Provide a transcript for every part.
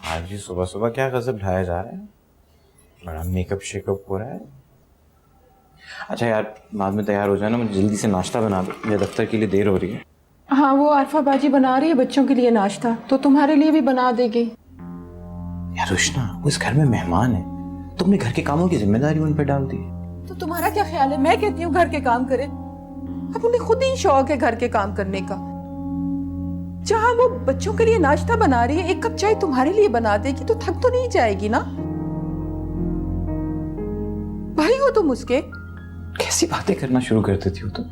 आज भी सुबह सुबह क्या गजब ढाया जा रहा है। बड़ा मेकअप शेकअप हो रहा है। अच्छा यार, बाद में तैयार हो जाना, मुझे जल्दी से नाश्ता बना दो, मुझे दफ्तर के लिए देर हो रही है। हाँ, वो आरफा बाजी बना रही है बच्चों के लिए नाश्ता, तो तुम्हारे लिए भी बना देगी। यार रुशना, वो इस घर में मेहमान है, तुमने घर के कामों की जिम्मेदारी उन पर डाल दी। तो तुम्हारा क्या ख्याल है? मैं कहती हूँ घर के काम करे। अब उन्हें खुद ही शौक है घर के काम करने का। जहाँ वो बच्चों के लिए नाश्ता बना रही है, एक कप चाय तुम्हारे लिए बना देगी तो थक तो नहीं जाएगी ना? भाई हो तुम उसके। कैसी बातें करना शुरू कर देती हो तुम?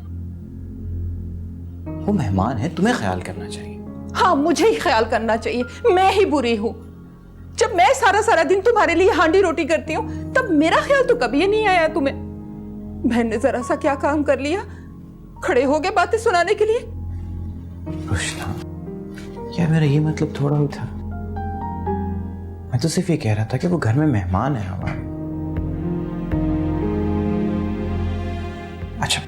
वो मेहमान है, तुम्हें ख्याल करना चाहिए। हाँ, मुझे ही ख्याल करना चाहिए। मैं ही बुरी हूँ। जब मैं सारा सारा दिन तुम्हारे लिए हांडी रोटी करती हूँ, तब मेरा ख्याल तो कभी नहीं आया तुम्हें। बहन ने जरा सा क्या काम कर लिया, खड़े हो गए बातें सुनाने के लिए। रुशना, क्या मेरा ये मतलब थोड़ा ही था। मैं तो सिर्फ ये कह रहा था कि वो घर में मेहमान है हमारे। अच्छा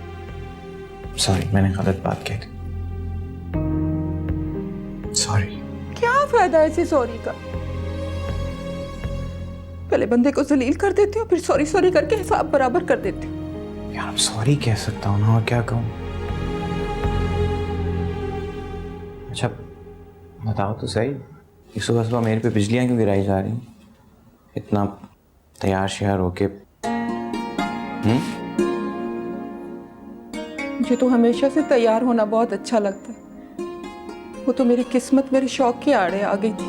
सॉरी, मैंने गलत बात कह दी। सॉरी। क्या फायदा ऐसे सॉरी का? पहले बंदे को जलील कर देती हो, फिर सॉरी सॉरी करके हिसाब बराबर कर देती हो। यार सॉरी कह सकता हूँ ना, और क्या कहूँ। अच्छा बताओ तो सही, ये सुबह सुबह मेरे पे बिजलियाँ क्यों गिराई जा रही हैं? इतना तैयार श्यार होके। मुझे तो हमेशा से तैयार होना बहुत अच्छा लगता है। वो तो मेरी किस्मत मेरे शौक के आड़े आ गई थी।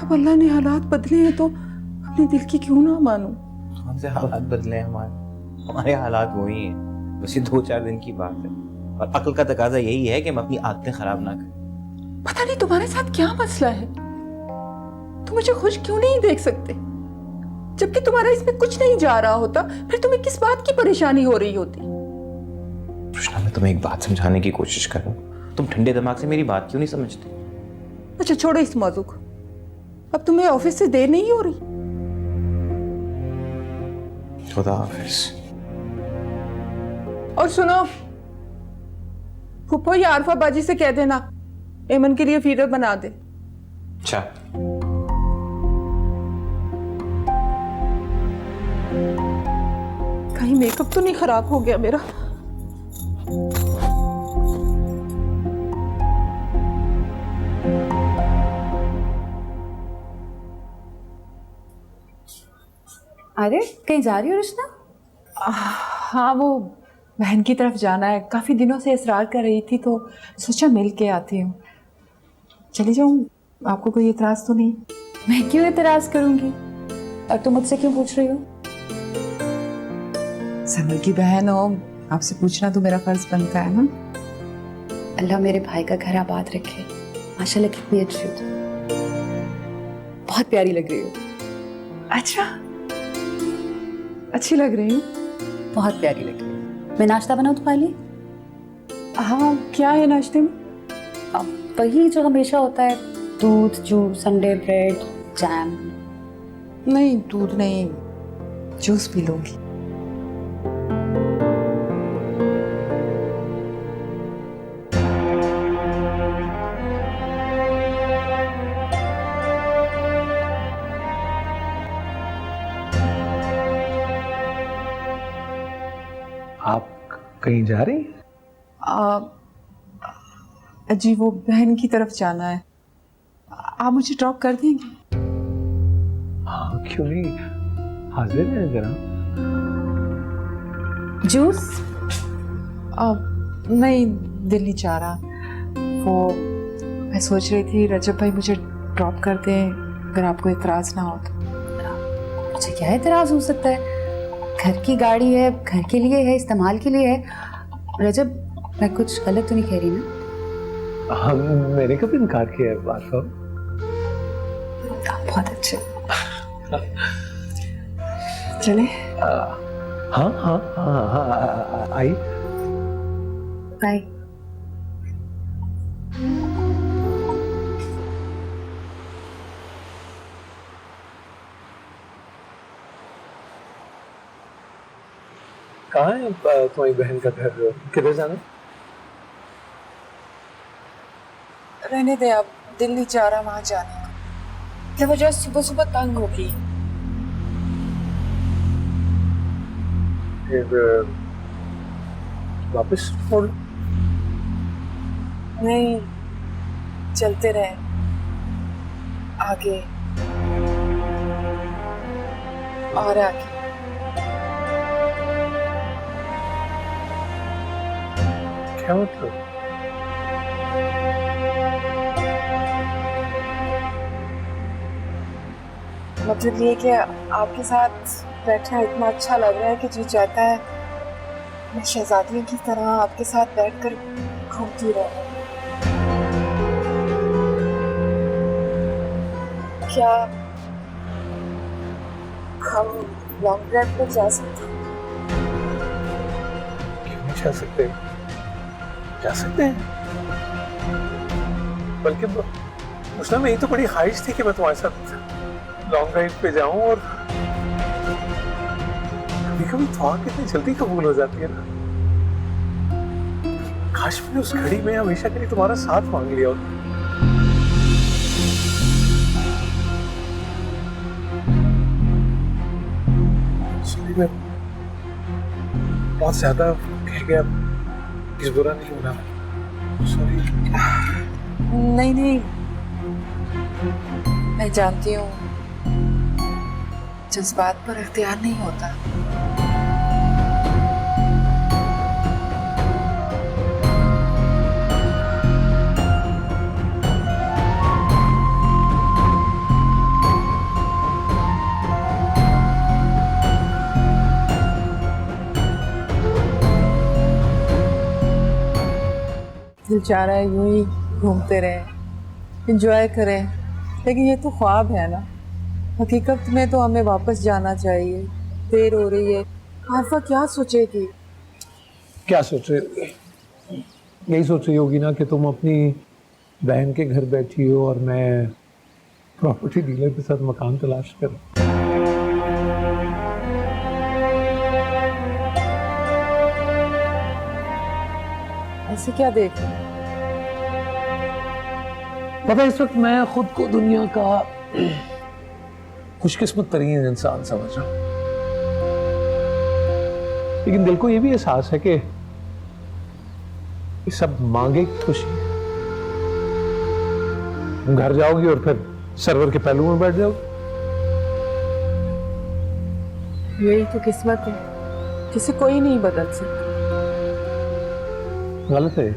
अब अल्लाह ने हालात बदले हैं तो अपने दिल की क्यों ना मानूं। कौन से हालात बदले हैं हमारे हालात वही हैं, बस ये 2-4 दिन की बात है। और अक्ल का तकाजा यही है कि हम अपनी आदतें खराब ना करें। पता नहीं तुम्हारे साथ क्या मसला है, तुम मुझे खुश क्यों नहीं देख सकते? जबकि तुम्हारा इसमें कुछ नहीं जा रहा होता, फिर तुम्हें किस बात की परेशानी हो रही होती? कृष्णा, मैं तुम्हें एक बात समझाने की कोशिश कर रहा हूँ, तुम ठंडे दिमाग से मेरी बात क्यों नहीं समझते? अच्छा छोड़ो इस मौजू को। अब तुम्हें ऑफिस से देर नहीं हो रही? खुदा हाफिज। और सुनो, फूफो या आरफा बाजी से कह देना एमन के लिए फीडर बना दे। अच्छा। कहीं मेकअप तो नहीं खराब हो गया मेरा? अरे कहीं जा रही हो रुशना? हाँ, वो बहन की तरफ जाना है। काफी दिनों से इसरार कर रही थी तो सोचा मिल के आती हूँ। चली जाऊँ? आपको कोई इतराज तो नहीं? मैं क्यों इतराज करूंगी? और तुम मुझसे क्यों पूछ रही हो? समर की बहन हो, आपसे पूछना तो मेरा फर्ज बनता है ना। अल्लाह मेरे भाई का घर आबाद रखे। माशाल्लाह कितनी अच्छी हो तुम, बहुत प्यारी लग रही हो। अच्छा, अच्छी लग रही हूँ? बहुत प्यारी लग रही हो। मैं नाश्ता बनाऊँ तुम्हारे लिए? हाँ, क्या है नाश्ते में? अब वही जो हमेशा होता है, दूध, जूस, संडे ब्रेड, जैम। नहीं, दूध नहीं, जूस पी लूंगी। आप कहीं जा रही हैं? जी, वो बहन की तरफ जाना है। आप मुझे ड्रॉप कर देंगे? हाँ क्यों नहीं, हाजिर है जरा। जूस? नहीं, दिल नहीं चाह रहा। वो मैं सोच रही थी रजब भाई मुझे ड्रॉप कर दें, अगर आपको इतराज ना हो तो। मुझे क्या इतराज हो सकता है? घर की गाड़ी है, घर के लिए है, इस्तेमाल के लिए है। रजब, मैं कुछ गलत तो नहीं कह रही ना? हाँ, मैंने कभी इनकार किया है बात का? बहुत अच्छे। चले? हाँ हाँ हाँ हाँ, आई। बाय। कहाँ है तुम्हारी बहन का घर? किधर जाना? रहने दे, अब दिल नहीं चाह रहा वहां जाने का। मतलब वजह सुबह सुबह तंग होगी। फिर वापस मोड़ लो। नहीं, चलते रहे आगे और आगे। क्या मतलब? मतलब ये कि आपके साथ बैठना इतना अच्छा लग रहा है कि जी चाहता है मैं शहजादी की तरह आपके साथ बैठकर घूमती रहूं। क्या हम लॉन्ग ड्राइव पर जा सकते हैं? क्यों नहीं जा सकते? जा सकते हैं। बल्कि मुझे मेरी तो बड़ी ख्वाहिश थी कि मैं तुम्हारे साथ लॉन्ग ड्राइव पे जाऊं, और कभी कभी ख्वाह कितनी जल्दी कबूल हो जाती है ना। काश मैंने उस घड़ी में हमेशा के लिए तुम्हारा साथ मांग लिया होता। सॉरी, मैं बहुत ज्यादा कह गया, किस बुरा नहीं होना। सॉरी। नहीं नहीं, मैं जानती हूँ जज्बात पर इख्तियार नहीं होता। दिल चाह रहा है यूं ही घूमते रहें, एंजॉय करें, लेकिन ये तो ख्वाब है ना। हकीकत में तो हमें वापस जाना चाहिए। देर हो रही है। आरफा क्या सोचेगी? क्या सोच रही? यही सोच रही होगी ना कि तुम अपनी बहन के घर बैठी हो और मैं प्रॉपर्टी डीलर के साथ मकान तलाश कर। ऐसे क्या देख रहे हैं? पता है, इस वक्त मैं खुद को दुनिया का खुशकिस्मत तरीन इंसान समझ रहा हूं, लेकिन दिल को यह भी एहसास है कि ये सब मांगे की खुशी है। तुम घर जाओगी और फिर सर्वर के पहलू में बैठ जाओगी। यही तो किस्मत है, किसी कोई नहीं बदल सकता। गलत है।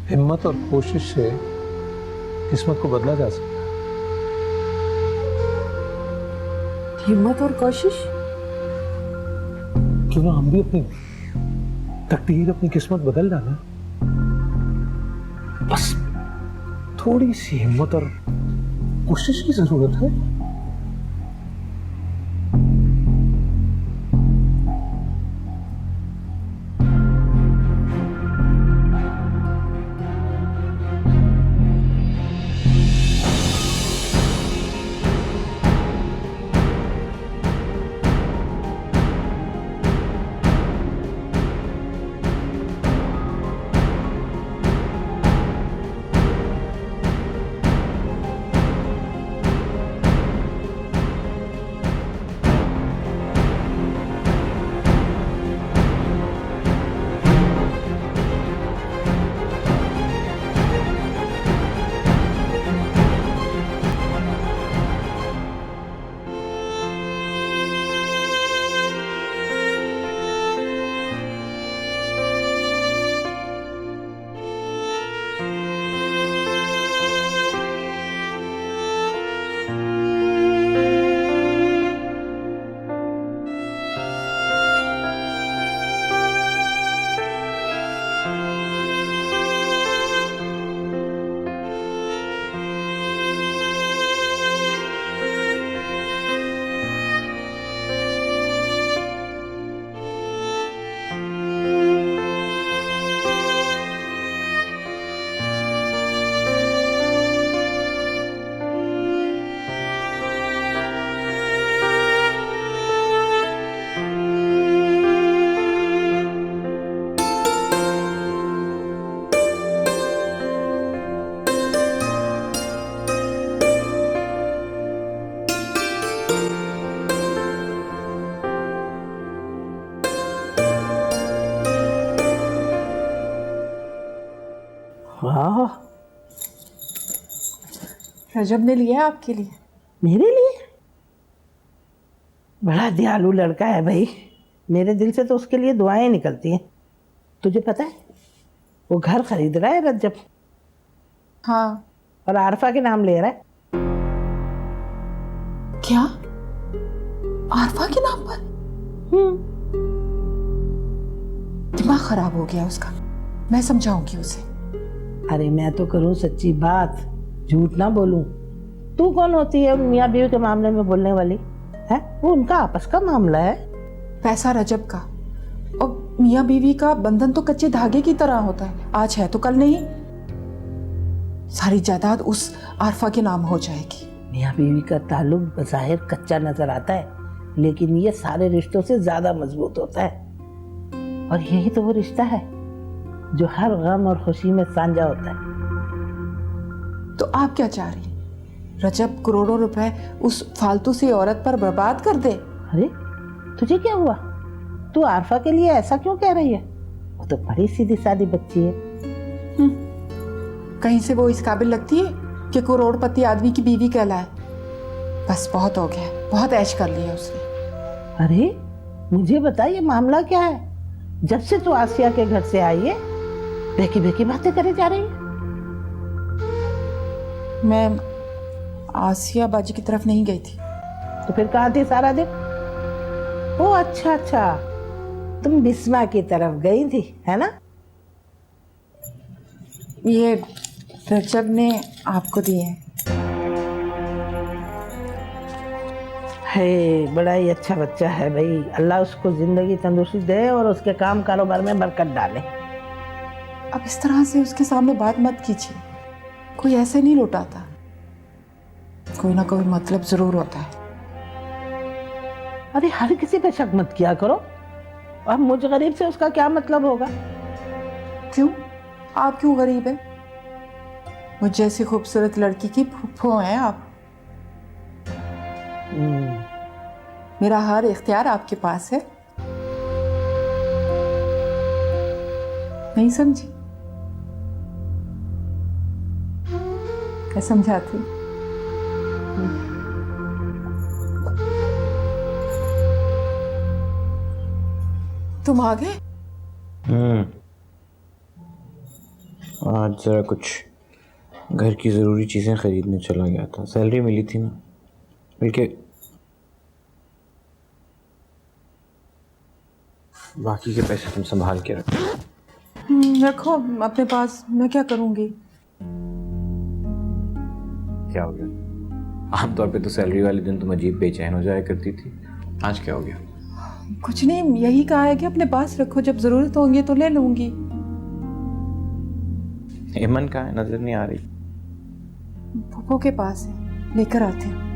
हिम्मत और कोशिश से किस्मत को बदला जा सकता है। हिम्मत और कोशिश? क्यों ना हम भी अपनी तकदीर, अपनी किस्मत बदल डालें। बस थोड़ी सी हिम्मत और कोशिश की जरूरत है। वाह, रजब ने लिया आपके लिए। मेरे लिए? बड़ा दयालु लड़का है भाई, मेरे दिल से तो उसके लिए दुआएं निकलती हैं। तुझे पता है वो घर खरीद रहा है रजब, हाँ। और आरफा के नाम ले रहा है। क्या? आरफा के नाम पर? दिमाग खराब हो गया उसका, मैं समझाऊंगी उसे। अरे मैं तो करूं सच्ची बात, झूठ ना बोलूं। तू कौन होती है मियाँ बीवी के मामले में बोलने वाली है? वो उनका आपस का मामला है। पैसा रजब का, और मियाँ बीवी का बंधन तो कच्चे धागे की तरह होता है, आज है तो कल नहीं। सारी जायदाद उस आरफा के नाम हो जाएगी। मियाँ बीवी का ताल्लुक बज़ाहिर कच्चा नजर आता है, लेकिन ये सारे रिश्तों से ज्यादा मजबूत होता है। और यही तो वो रिश्ता है जो हर गम और खुशी में साझा होता है। तो आप क्या चाह रही? रजब करोड़ों रुपए उस फालतू सी औरत पर बर्बाद कर दे? अरे तुझे क्या हुआ? तू आरफा के लिए ऐसा क्यों कह रही है? वो तो बड़ी सीधी सादी बच्ची है। कहीं से वो इस काबिल लगती है कि करोड़पति आदमी की बीवी कहलाए? बस बहुत हो गया, बहुत ऐश कर लिया उसने। अरे मुझे बता, ये मामला क्या है? जब से तू आसिया के घर से आई है बेकी बेकी बातें करे जा रही है। मैं आसिया बाजी की तरफ नहीं गई थी। तो फिर कहाँ थी सारा दिन? ओ अच्छा अच्छा, तुम बिस्मा की तरफ गई थी, है ना? ये रजब ने आपको दिए हैं। है, बड़ा ही अच्छा बच्चा है भाई। अल्लाह उसको जिंदगी तंदुरुस्ती दे और उसके काम कारोबार में बरकत डाले। अब इस तरह से उसके सामने बात मत कीजिए, कोई ऐसे नहीं लौटाता, कोई ना कोई मतलब जरूर होता है। अरे हर किसी पे शक मत किया करो। अब मुझ गरीब से उसका क्या मतलब होगा? क्यों? आप क्यों गरीब है? मुझ जैसी खूबसूरत लड़की की फूफो हैं आप। मेरा हर इख्तियार आपके पास है। नहीं समझी? मैं समझाती हूँ। तुम आ गए? आज जरा कुछ घर की ज़रूरी चीज़ें ख़रीदने चला गया था। सैलरी मिली थी ना, बल्कि बाकी के पैसे तुम संभाल के रखो। रखो अपने पास, मैं क्या करूँगी? क्या हो गया? आमतौर पे तो सैलरी वाले दिन तुम अजीब बेचैन हो जाया करती थी, आज क्या हो गया? कुछ नहीं, यही कहा है कि अपने पास रखो, जब जरूरत होगी तो ले लूंगी। एमन कहाँ है? नजर नहीं आ रही। फूफो के पास है, लेकर आते हैं।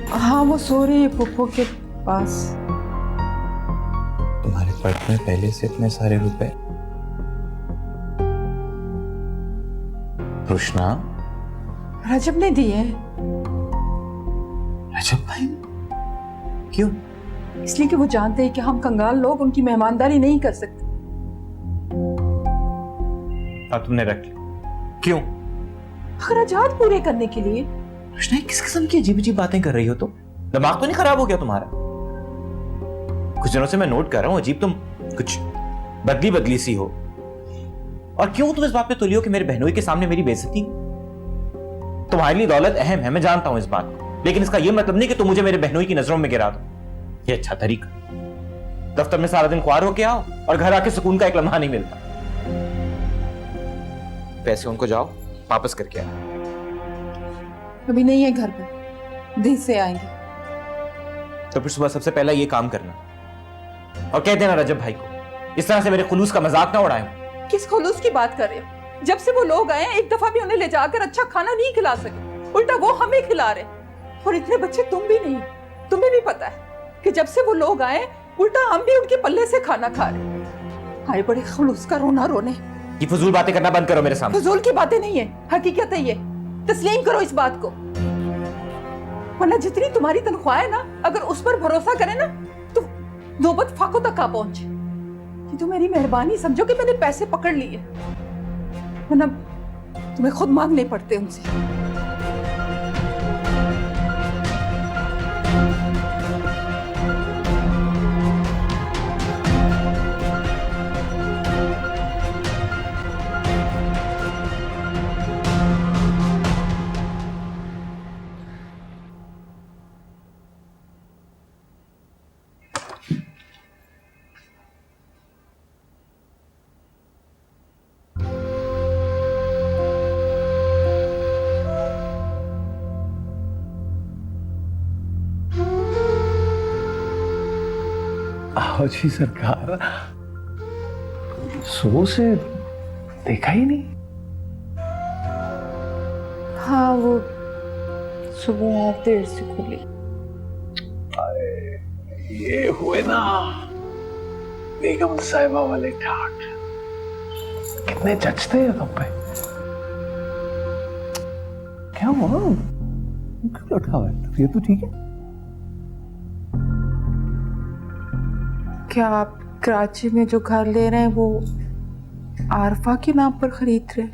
हाँ, वो सो रही है फूफो के पास। तुम्हारे पर्स में पहले से इतने सारे रुपए? रोशना, रजब ने दिए। रजब भाई? क्यों? इसलिए कि वो जानते हैं कि हम कंगाल लोग उनकी मेहमानदारी नहीं कर सकते। अब तुमने रख लिया, क्यों? खर्चात पूरे करने के लिए। रोशना, किस किस्म की अजीब अजीब बातें कर रही हो तुम? दिमाग तो नहीं खराब हो गया तुम्हारा? कुछ दिनों से मैं नोट कर रहा हूं, अजीब तुम कुछ बदली बदली सी हो। और क्यों तुम इस बात पे तुली हो कि मेरे बहनोई के सामने मेरी बेइज्जती? तुम्हारे लिए दौलत अहम है, मैं जानता हूं इस बात को, लेकिन इसका यह मतलब नहीं कि तुम मुझे मेरे बहनोई की नजरों में गिरा दो। ये अच्छा तरीका? दफ्तर में सारा दिन ख्वार होके आओ और घर आके सुकून का एक लम्हा नहीं मिलता। पैसे उनको जाओ वापस करके आओ। अभी नहीं है घर पर, दिन से आएंगे। तो फिर सुबह सबसे पहला ये काम करना और कह देना रजब भाई को इस तरह से मेरे खुलूस का मजाक ना उड़ाएं। किस खुलूस की बात कर रहे हो? जब से वो लोग आए एक दफा भी उन्हें ले जाकर अच्छा खाना नहीं खिला सके, उल्टा वो हमें खिला रहे। और इतने बच्चे तुम भी नहीं, तुम्हें भी पता है कि जब से वो लोग आए उल्टा हम भी उनके पल्ले से खाना खा रहे। आए बड़े खुलूस का रोना रोने। ये फजूल बातें करना बंद करो मेरे सामने। फजूल की बातें नहीं है, हकीकत है ये। तस्लीम करो इस बात को, वरना जितनी तुम्हारी तनख्वाह है ना, अगर उस पर भरोसा करे ना तो नौबत फाकों तक आ पहुंचे। कि तुम मेरी मेहरबानी समझो कि मैंने पैसे पकड़ लिए, वरना तुम्हें खुद मांगने पड़ते उनसे। आओ जी सरकार, सुबह से देखा ही नहीं। हाँ, वो सुबह आज देर से खुली। ये हुए ना बेगम साहिबा वाले ठाट, कितने जचते हैं तुम पे। क्या हुआ, क्यों लटका हुआ है? तबीयत तो ठीक है? क्या आप कराची में जो घर ले रहे हैं वो आरफा के नाम पर खरीद रहे?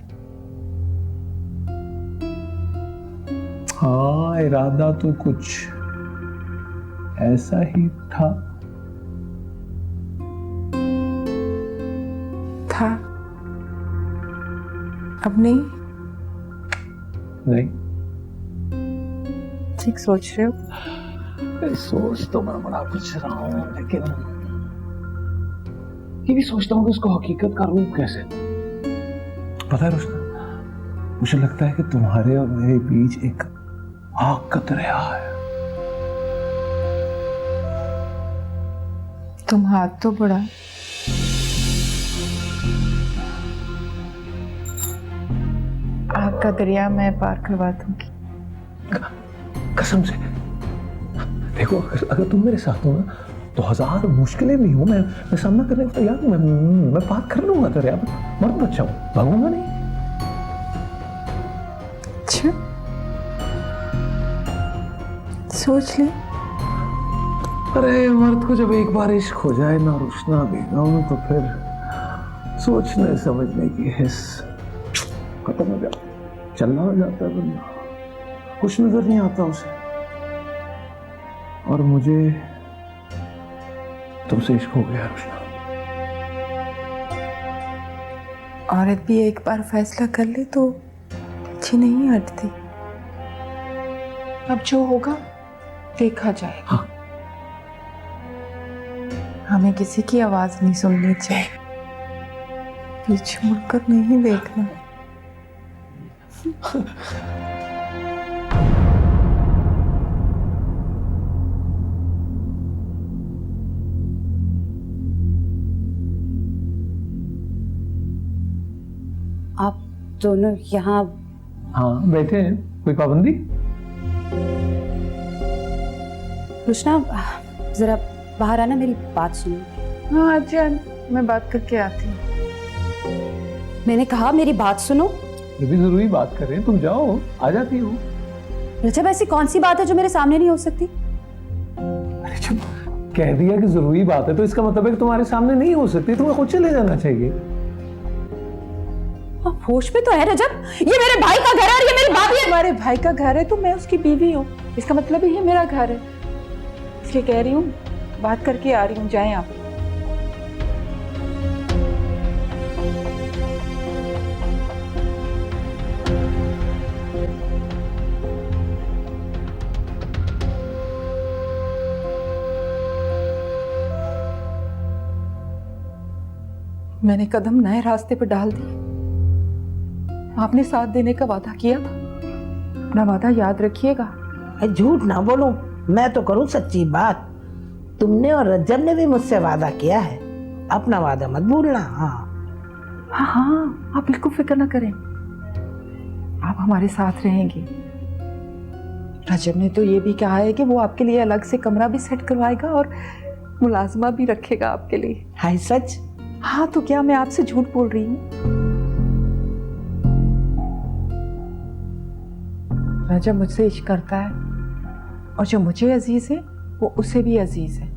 हाँ, इरादा तो कुछ ऐसा ही था। अब नहीं? नहीं, ठीक सोच रहे हो? सोच तो मैं बड़ा कुछ रहा हूं, लेकिन ये भी सोचता हूँ कि उसको हकीकत का रूप कैसे। पता है रुस्ना, मुझे लगता है कि तुम्हारे और मेरे बीच एक आग का दरिया है। तुम हाथ तो बढ़ा। आग का दरिया मैं पार करवा दूंगी। कसम से। देखो, अगर तुम मेरे साथ हो ना तो 1000 मुश्किलें भी हो, मैं सामना करने को तैयार हूं। मैं बात कर लूंगा दरिया में, मर्द बच्चा हूं, भागूंगा नहीं। अच्छा, सोच ले। अरे मर्द को जब एक बार इश्क हो जाए ना रुस्ना बेगम, तो फिर सोचने समझने की हिस्स खत्म हो जाता, चलना हो जाता है बंदा, कुछ नजर नहीं आता उसे। और मुझे तुमसे इश्क हो गया रुस्ना। औरत भी एक बार फैसला कर ले तो पीछे नहीं हटती। अब जो होगा देखा जाएगा। हाँ। हमें किसी की आवाज नहीं सुननी चाहिए, पीछे मुड़कर नहीं देखना। आप दोनों यहाँ? हाँ, बैठे हैं, कोई पाबंदी? रुस्ना, जरा बाहर आना, मेरी बात सुनो। हाँ अच्छा, मैं बात करके आती हूँ। मैंने कहा मेरी बात सुनो। ये भी जरूरी बात कर रहे हैं, तुम जाओ, आ जाती हो। रजब, ऐसी कौन सी बात है जो मेरे सामने नहीं हो सकती? अरे जब कह दिया कि जरूरी बात है तो इसका मतलब है कि तुम्हारे सामने नहीं हो सकती, तुम्हें खुद चले जाना चाहिए। आप होश में तो है रजब? ये मेरे भाई का घर है और ये मेरी भाभी है। तुम्हारे भाई का घर है तो मैं उसकी बीवी हूँ, इसका मतलब ये मेरा घर है, इसलिए कह रही हूँ बात करके आ रही हूँ। जाएं आप। मैंने कदम नए रास्ते पर डाल दिए। आपने साथ देने का वादा किया था, अपना वादा याद रखिएगा। झूठ ना बोलो, मैं तो करूं सच्ची बात। तुमने और रज्जब ने भी मुझसे वादा किया है, अपना वादा मत भूलना। हाँ, हाँ हाँ, आप बिल्कुल फिक्र ना करें, आप हमारे साथ रहेंगी। रजब ने तो ये भी कहा है कि वो आपके लिए अलग से कमरा भी सेट करवाएगा और मुलाजमा भी रखेगा आपके लिए। हाय सच? हाँ, तो क्या मैं आपसे झूठ बोल रही हूँ? रजब मुझसे इश्क करता है और जो मुझे अजीज है वो उसे भी अजीज है,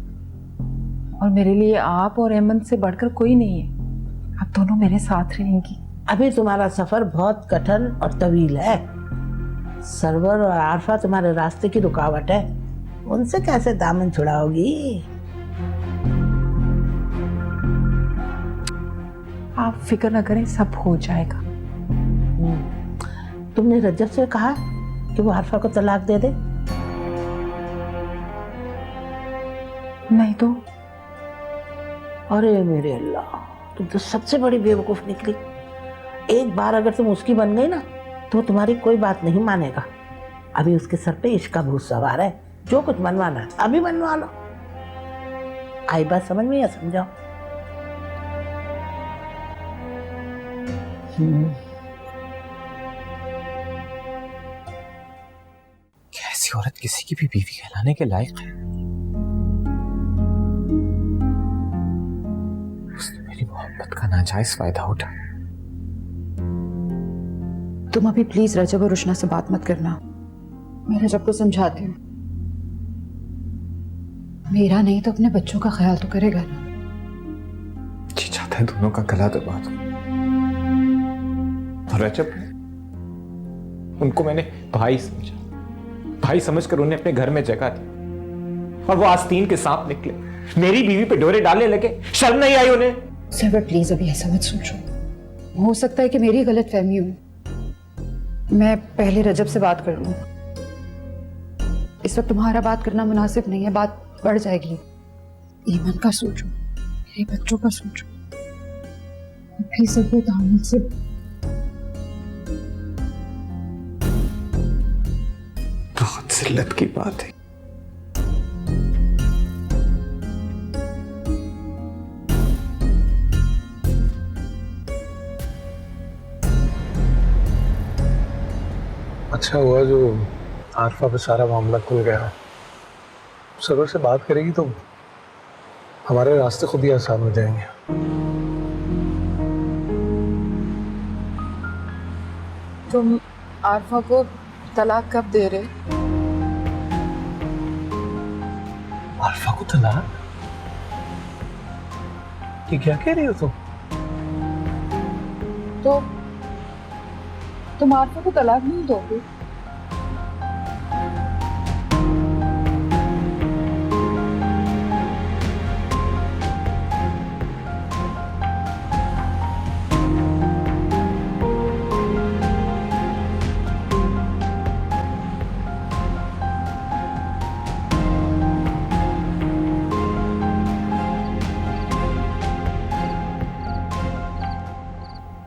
और मेरे लिए आप और अहमद से बढ़कर कोई नहीं है। आप दोनों मेरे साथ रहेंगी। अभी तुम्हारा सफर बहुत कठिन और तवील है। सरवर और आरफा तुम्हारे रास्ते की रुकावट है, उनसे कैसे दामन छुड़ाओगी? आप फिक्र न करें, सब हो जाएगा। तुमने रजब से कहा कि वो आरफा को तलाक दे दे? नहीं तो? अरे मेरे अल्लाह, तुम तो सबसे बड़ी बेवकूफ निकली। एक बार अगर तुम उसकी बन गई ना तो तुम्हारी कोई बात नहीं मानेगा। अभी उसके सर पे इश्क का भूत सवार है, जो कुछ बनवाना है अभी बनवा लो। आई बात समझ में या समझाओ? कैसी औरत किसी की भी बीवी कहलाने के लायक है? उसने मेरी मोहब्बत का नाजायज फायदा उठाया। तुम अभी प्लीज रजब और रुशना से बात मत करना। मैं रजब को समझाती हूँ। मेरा नहीं तो अपने बच्चों का ख्याल तो करेगा ना। जी चाहता है दोनों का गला दबा दूं। और रजब, उनको मैंने भाई समझा, भाई समझकर उन्हें अपने घर में जगह दी, और वो आस्तीन के सांप निकले, मेरी बीवी पे डोरे डालने लगे। शर्म नहीं आई उन्हें? सर प्लीज अभी ऐसा मत सोचो। हो सकता है कि मेरी गलत फहमी हो। मैं पहले रजब से बात कर लूं। इस वक्त तुम्हारा बात करना मुनासिब नहीं है, बात बढ़ जाएगी। ईमान का सोचो, मेरे बच्चों का सोचो। फिर सब तामुल से बहुत जिल्लत की बात है। अच्छा हुआ जो आरफा पे सारा मामला खुल गया। सरवर से बात करेगी तो हमारे रास्ते खुद ही आसान हो जाएंगे। तुम आरफा को तलाक कब दे रहे? आरफा को तलाक? ये क्या कह रही हो तुम? तो तुम आरफा को तलाक नहीं दोगे?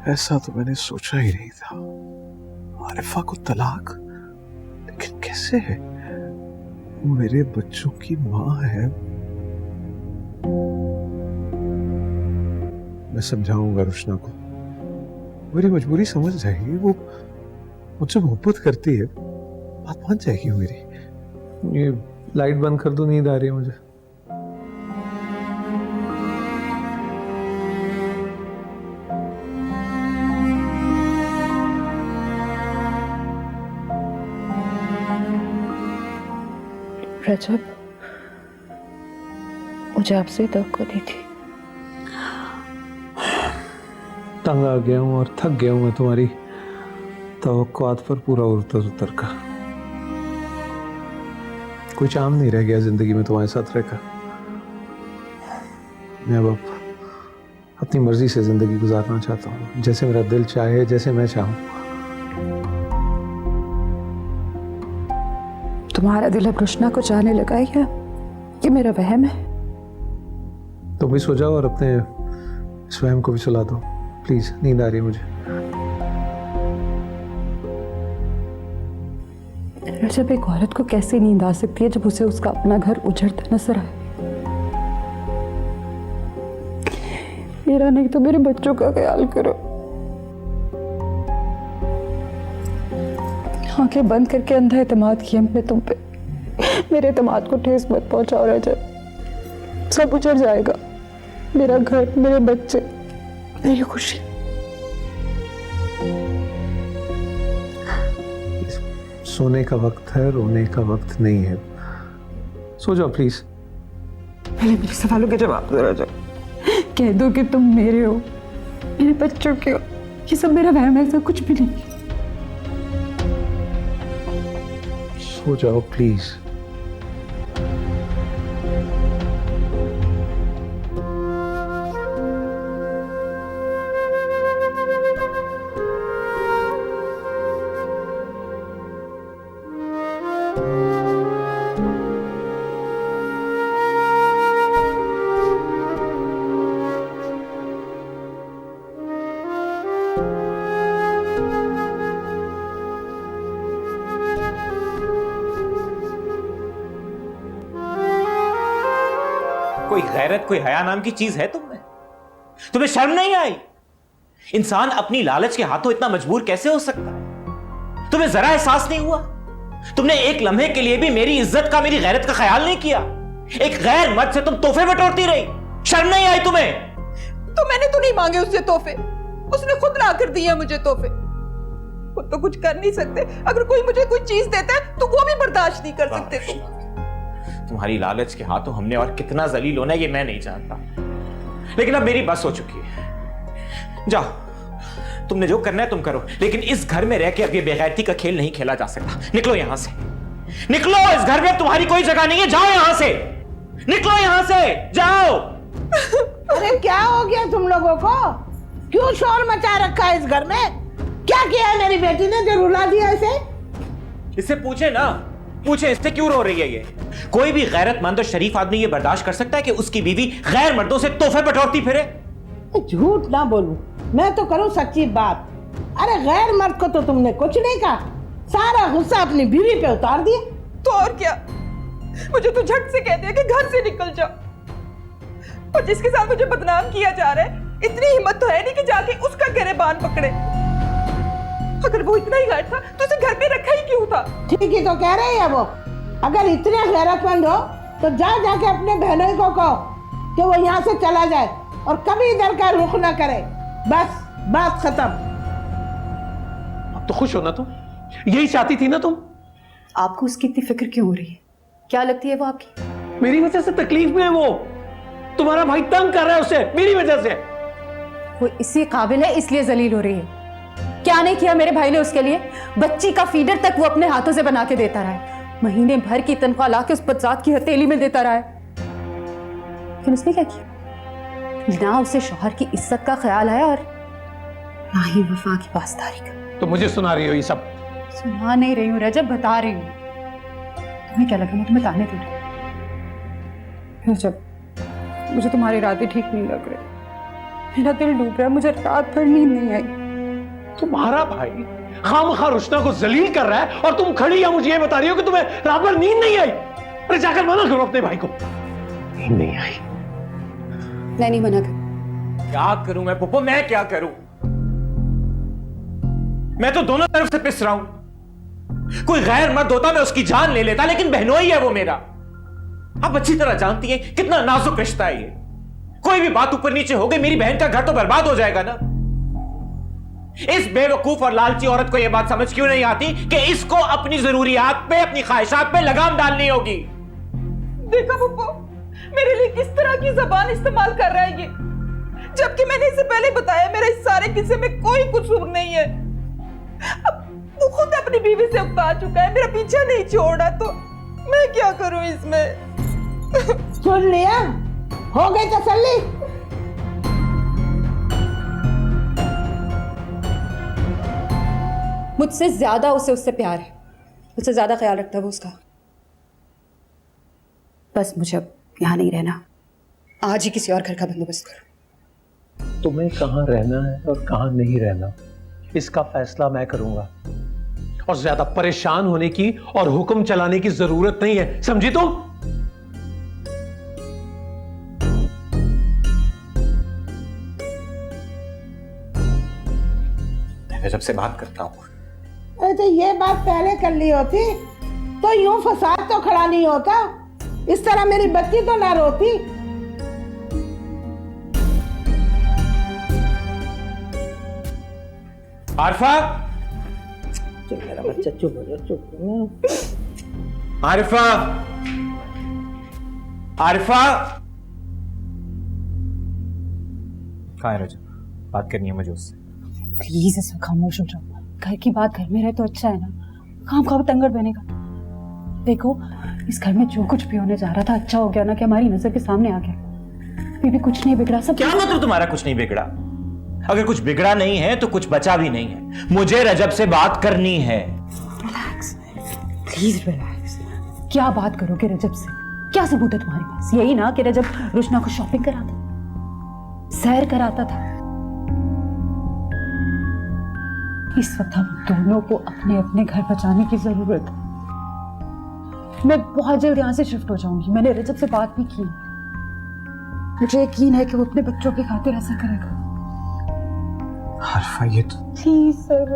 ऐसा तो मैंने सोचा ही नहीं था। आरिफा को तलाक? लेकिन कैसे है? वो मेरे बच्चों की माँ है। मैं समझाऊंगा रुशना को, मेरी मजबूरी समझ जाएगी। वो मुझसे मोहब्बत करती है, बात मान जाएगी मेरी। ये लाइट बंद कर दो, नींद आ रही है मुझे। रजब, मुझे आपसे तवक्को दी थी। तंग आ गया हूँ और थक गया हूँ मैं तुम्हारी तवक्कुआत पर पूरा उतर कर। कोई चाम नहीं रह गया जिंदगी में तुम्हारे साथ रहकर। मैं अब अपनी मर्जी से जिंदगी गुजारना चाहता हूँ, जैसे मेरा दिल चाहे, जैसे मैं चाहूँ। तुम्हारा दिल अब रुशना को चाहने लगा है क्या? ये मेरा वहम है? तुम भी सो जाओ और अपने इस वहम को भी सुला दो प्लीज। नींद आ रही है मुझे। रजब, एक औरत को कैसे नींद आ सकती है जब उसे उसका अपना घर उजड़ता नजर आए? ये मेरा नहीं तो मेरे बच्चों का ख्याल करो। आंखें बंद करके अंधा एतमाद किया मैंने तुम पे। मेरे एतमाद को ठेस मत पहुंचाओ रजब, सब उजड़ जाएगा। मेरा घर, मेरे बच्चे, मेरी खुशी। सोने का वक्त है, रोने का वक्त नहीं है। सो जाओ प्लीज। पहले मेरे सवालों के जवाब दो रजब। कह दो कि तुम मेरे हो, मेरे बच्चों के हो। ये सब मेरा वहम है, ऐसा कुछ भी नहीं। सो जाओ प्लीज। कोई गैरत, कोई हया नाम की चीज है तुम में? तुम्हें शर्म नहीं आई? इंसान अपनी लालच के हाथों इतना मजबूर कैसे हो सकता है? तुम्हें जरा एहसास नहीं हुआ? तुमने एक लम्हे के लिए भी मेरी इज्जत का, मेरी गैरत का ख्याल नहीं किया। एक गैर मर्द से तुम तोहफे बटोरती रही। शर्म नहीं आई तुम्हें? तो मैंने तो नहीं मांगे उससे तोहफे, उसने खुद ला कर दिया मुझे तोहफे। खुद तो कुछ कर नहीं सकते, अगर कोई मुझे कोई चीज देता है तो वो भी बर्दाश्त नहीं कर सकते तुम। तुम्हारी लालच के हाथों हमने और कितना जलील होना है ये मैं नहीं जानता, लेकिन अब मेरी बस हो चुकी है। जाओ, तुमने जो करना है तुम करो, लेकिन इस घर में रह के अब ये बेगैरती का खेल नहीं खेला जा सकता। निकलो यहां से, निकलो। इस घर में तुम्हारी कोई जगह नहीं है। जाओ यहां से, निकलो यहां से, जाओ। अरे क्या हो गया तुम लोगों को? क्यों शोर मचा रखा है इस घर में? क्या किया है मेरी बेटी ने जो रुला दिया इसे? इससे पूछे ना, पूछे इससे क्यों रो रही है ये? कोई भी गैरतमंद और शरीफ आदमी ये बर्दाश्त कर सकता है कि उसकी बीवी गैर मर्दों से तोहफे बटोरती फिरे? झूठ ना बोलूं, मैं तो करूं सच्ची बात। अरे गैर मर्द को तो तुमने कुछ नहीं कहा, सारा गुस्सा अपनी बीवी पे उतार दिया। तो और क्या, मुझे तो झट से कह दिया कि घर से निकल जाओ। और जिसके साथ मुझे बदनाम किया जा रहा है, इतनी हिम्मत तो है नहीं कि जाके उसका गिरबान पकड़े। अगर वो इतना ही गैर था तो उसे घर पे रखा ही क्यों था? ठीक ही तो कह रही है वो। अगर इतने गैरतमंद हो तो जाके अपने बहनों को कहो कि वो यहाँ से चला जाए और कभी इधर का रुख ना करे। बस बात खत्म। अब तो खुश हो ना तुम? यही चाहती थी ना तुम? आपको उसकी इतनी फिक्र क्यों हो रही है? क्या लगती है वो आपकी? मेरी वजह से तकलीफ में है वो। तुम्हारा भाई तंग कर रहा है उसे मेरी वजह से। वो इसी काबिल है इसलिए जलील हो रही है। क्या नहीं किया मेरे भाई ने उसके लिए? बच्ची का फीडर तक वो अपने हाथों से बना के देता रहा है। महीने भर की तनख्वाह लाके उस बच्चात की हथेली में देता रहा है। लेकिन उसने क्या किया? ना उसे शौहर की इज्जत का ख्याल आया और ना ही वफा की पासदारी का। तो मुझे सुना रही हो ये सब? सुना नहीं रही हूँ रजब, बता रही हूँ। तुम्हें क्या लगा मैं तुम्हें ताने दे रही हूँ? रजब, मुझे तुम्हारे इरादे ठीक नहीं लग रहे। मेरा दिल डूब रहा है, मुझे रात भर नींद नहीं आई। तुम्हारा भाई खामखा रुशना को जलील कर रहा है और तुम खड़ी या मुझे ये बता रही हो कि तुम्हें रात भर नींद नहीं आई? अरे जाकर मना करो अपने भाई को। नींद नहीं आई। मैं नहीं मना कर। क्या करूं मैं पुप्पो, मैं क्या करूं? मैं तो दोनों तरफ से पिस रहा हूं। कोई गैर मर्द होता मैं उसकी जान ले लेता, लेकिन बहनोई है वो मेरा। आप अच्छी तरह जानती हैं कितना नाजुक रिश्ता है ये। कोई भी बात ऊपर नीचे हो गई, मेरी बहन का घर तो बर्बाद हो जाएगा ना। इस बेवकूफ और लालची औरत को यह बात समझ क्यों नहीं आती कि इसको अपनी जरूरियात पे, अपनी ख्वाहिशात पे लगाम डालनी होगी? देखा पुप्पो, मेरे लिए किस तरह की जबान इस्तेमाल कर रहा है ये, जबकि मैंने इसे पहले बताया मेरा इस सारे किस्से में कोई कसूर नहीं है। अब वो खुद अपनी बीवी से उकता चुका है, मेरा पीछा नहीं छोड़ा, तो मैं क्या करूं इसमें? सुन लिया? हो गई तसल्ली? मुझसे ज्यादा उसे उससे प्यार है, मुझसे ज्यादा ख्याल रखता है वो उसका। बस मुझे अब यहाँ नहीं रहना, आज ही किसी और घर का बंदोबस्त करो। तुम्हें कहाँ रहना है और कहाँ नहीं रहना, इसका फैसला मैं करूंगा। और ज्यादा परेशान होने की और हुक्म चलाने की जरूरत नहीं है, समझी तुम? रजब से बात करता हूँ। अरे तो ये बात पहले कर ली होती तो यूं फसाद तो खड़ा नहीं होता, इस तरह मेरी बच्ची तो ना रोती। आरिफा, चुप मेरा बच्चा, चुप हो जाओ, चुप। आरिफा, आरिफा। कहाँ है रजब? बात करनी है मुझे उससे। प्लीज इसमें खामोश हो जाओ। घर की बात घर में रहे तो अच्छा है ना, काम खाओ तंगड़ बनेगा। देखो इस घर में जो कुछ भी होने जा रहा था अच्छा हो गया ना कि हमारी नजर के सामने आ गया। बीबी कुछ नहीं बिगड़ा, सब क्या मतलब तुम्हारा कुछ नहीं बिगड़ा? अगर कुछ बिगड़ा नहीं है तो कुछ बचा भी नहीं है। मुझे रजब से बात करनी है। Relax, please relax. क्या बात करोगे रजब से? क्या सबूत है तुम्हारे पास? यही ना कि रजब रुशना को शॉपिंग कराता, सैर कराता था। इस वक्त हम दोनों को अपने अपने घर बचाने की जरूरत है। मैं बहुत जल्द यहाँ से शिफ्ट हो जाऊंगी। मैंने रजब से बात भी की, मुझे यकीन है कि वो अपने बच्चों की खातिर ऐसा करेगा। आरिफा, ये तो प्लीज सर,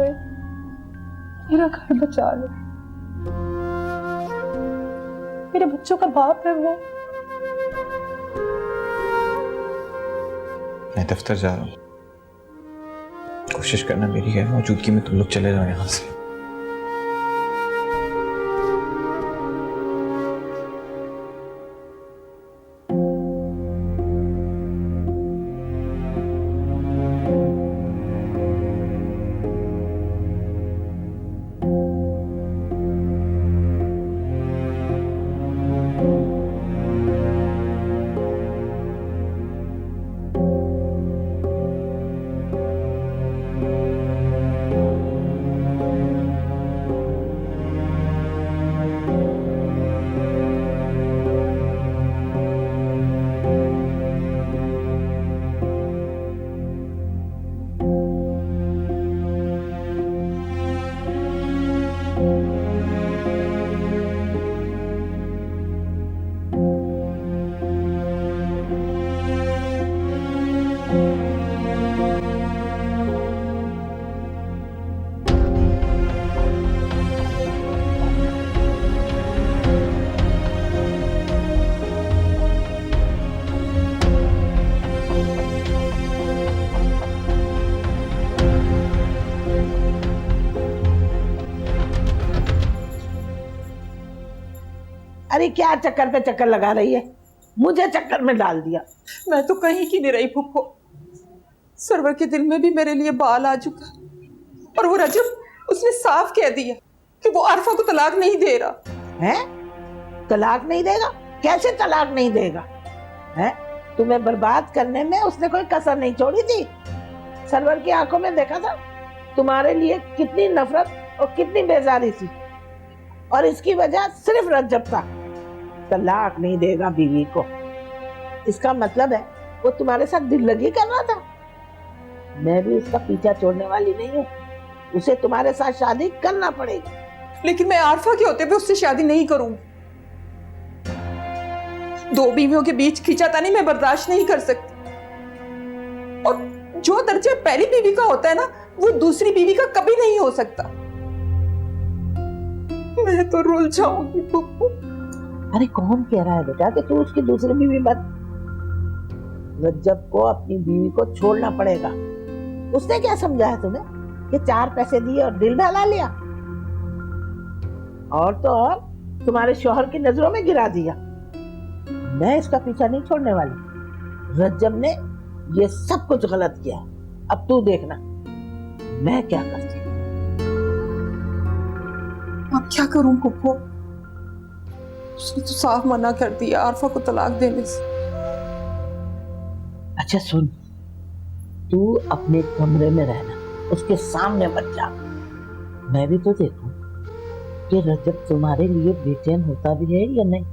मेरा घर बचा लो। मेरे बच्चों का बाप है वो। मैं दफ्तर जा रहा हूँ। कोशिश करना मेरी है मौजूदगी में तुम लोग चले जाओ यहाँ से। अरे क्या चक्कर पे चक्कर लगा रही है, मुझे चक्कर में डाल दिया। मैं तो कहीं की नहीं रही फुप्पो। सरवर के दिल में भी मेरे लिए बाल आ चुका है। और वो रजब, उसने साफ कह दिया कि वो आरिफा को तलाक नहीं दे रहा है। तलाक नहीं देगा? कैसे तलाक नहीं देगा? है, तुम्हें बर्बाद करने में उसने कोई कसर नहीं छोड़ी थी। सरवर की आंखों में देखा था तुम्हारे लिए कितनी नफरत और कितनी बेजारी थी, और इसकी वजह सिर्फ रजब था। तलाक नहीं देगा बीवी को, इसका मतलब है वो तुम्हारे साथ दिल लगी कर रहा था। मैं भी उसका पीछा छोड़ने वाली नहीं हूँ, उसे तुम्हारे साथ शादी करना पड़ेगी। लेकिन मैं आरिफा के होते हुए उससे शादी नहीं करूंगी। दो बीवियों के बीच खींचातानी मैं बर्दाश्त नहीं कर सकती। और जो दर्जा पहली बीवी का होता है ना, वो दूसरी बीवी का कभी नहीं हो सकता। मैं तो रुल जाऊंगी पप्पू। अरे कौन कह रहा है बेटा कि तू उसकी दूसरी बीवी बन? रज्जब को अपनी बीवी को छोड़ना पड़ेगा। उसने क्या समझाया तुम्हें कि 4 पैसे दिए और दिल बहला लिया? और तो और तुम्हारे शौहर की नजरों में गिरा दिया। मैं इसका पीछा नहीं छोड़ने वाली। रज्जब ने ये सब कुछ गलत किया, अब तू देखना मैं क्या करती। अब क्या करूं पप्पू? उसने तो साफ मना कर दिया आरिफा को तलाक देने से। अच्छा सुन, तू अपने कमरे में रहना, उसके सामने मत जा। मैं भी तो देखूं कि रजब तुम्हारे लिए बेचैन होता भी है या नहीं,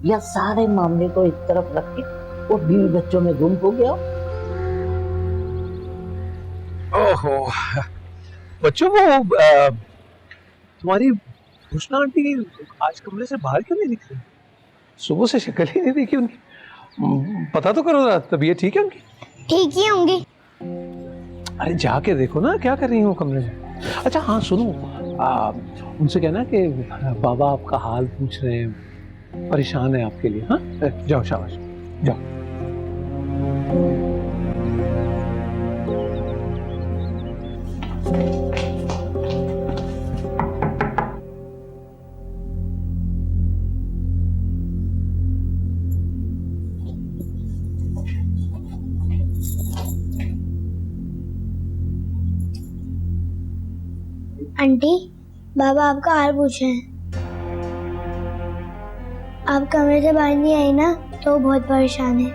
या सारे मामले को एक तरफ रख के वो बीवी बच्चों में गुम हो गया। ओहो बच्चों, वो तुम्हारी रुशना आंटी आज कमरे से बाहर क्यों नहीं निकली? सुबह से शक्ल ही नहीं देखी उनकी। पता तो करो, तबीयत ठीक है उनकी? ठीक ही होंगी। अरे जाके देखो ना क्या कर रही हो कमरे में। अच्छा हाँ सुनो, उनसे कहना कि बाबा आपका हाल पूछ रहे हैं, परेशान है आपके लिए। हाँ जाओ शाबाश जाओ। आंटी, बाबा आपका हाल पूछे हैं। आप कमरे से बाहर नहीं आई ना तो बहुत परेशान है।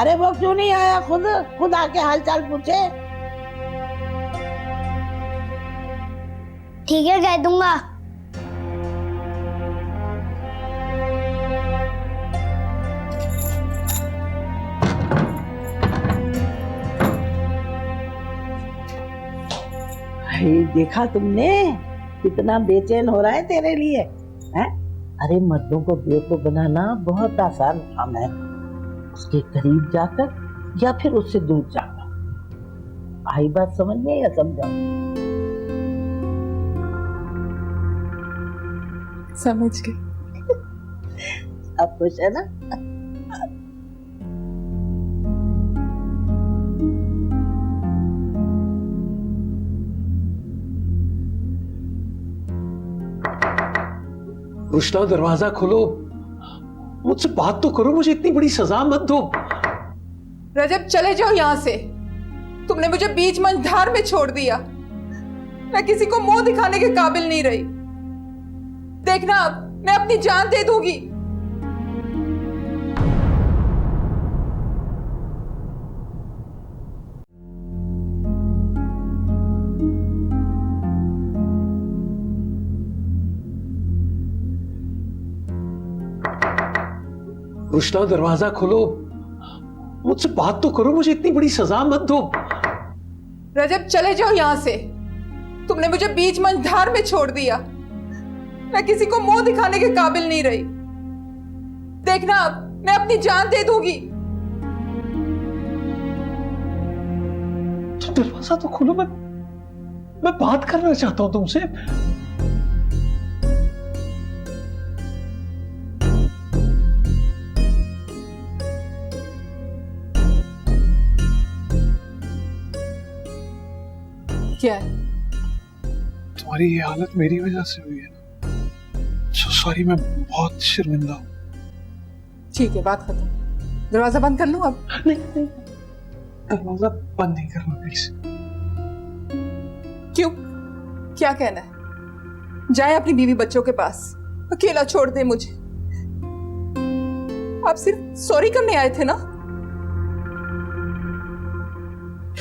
अरे वो क्यों नहीं आया, खुद आके हालचाल पूछे। ठीक है, कह दूंगा। देखा तुमने कितना बेचैन हो रहा है तेरे लिए, हैं? अरे मर्दों को बेवकूफ बनाना बहुत आसान काम है। उसके करीब जाकर या फिर उससे दूर जाकर। आई बात समझ में या समझाओ? समझ गई। अब खुश है ना? रुशना दरवाजा खोलो, मुझसे बात तो करो, मुझे इतनी बड़ी सजा मत दो। रजब चले जाओ यहाँ से। तुमने मुझे बीच मंझधार में छोड़ दिया। मैं किसी को मुंह दिखाने के काबिल नहीं रही। देखना अब मैं अपनी जान दे दूंगी। रुशना दरवाजा खोलो, मुझसे बात तो करो, मुझे इतनी बड़ी सजा मत दो। रजब चले जाओ यहाँ से। तुमने मुझे बीच मंझधार में छोड़ दिया। मैं किसी को मुंह दिखाने के काबिल नहीं रही। देखना अब मैं अपनी जान दे दूंगी। तो दरवाजा तो खोलो, मैं बात करना चाहता हूं तुमसे। क्या है? तुम्हारी ये हालत मेरी वजह से हुई है ना। सॉरी, मैं बहुत शर्मिंदा हूं। ठीक है, बात खत्म। दरवाजा बंद कर लूं अब? नहीं, दरवाजा बंद नहीं करना प्लीज। क्यों? क्या कहना है? जाए अपनी बीवी बच्चों के पास, अकेला छोड़ दे मुझे। आप सिर्फ सॉरी करने आए थे ना?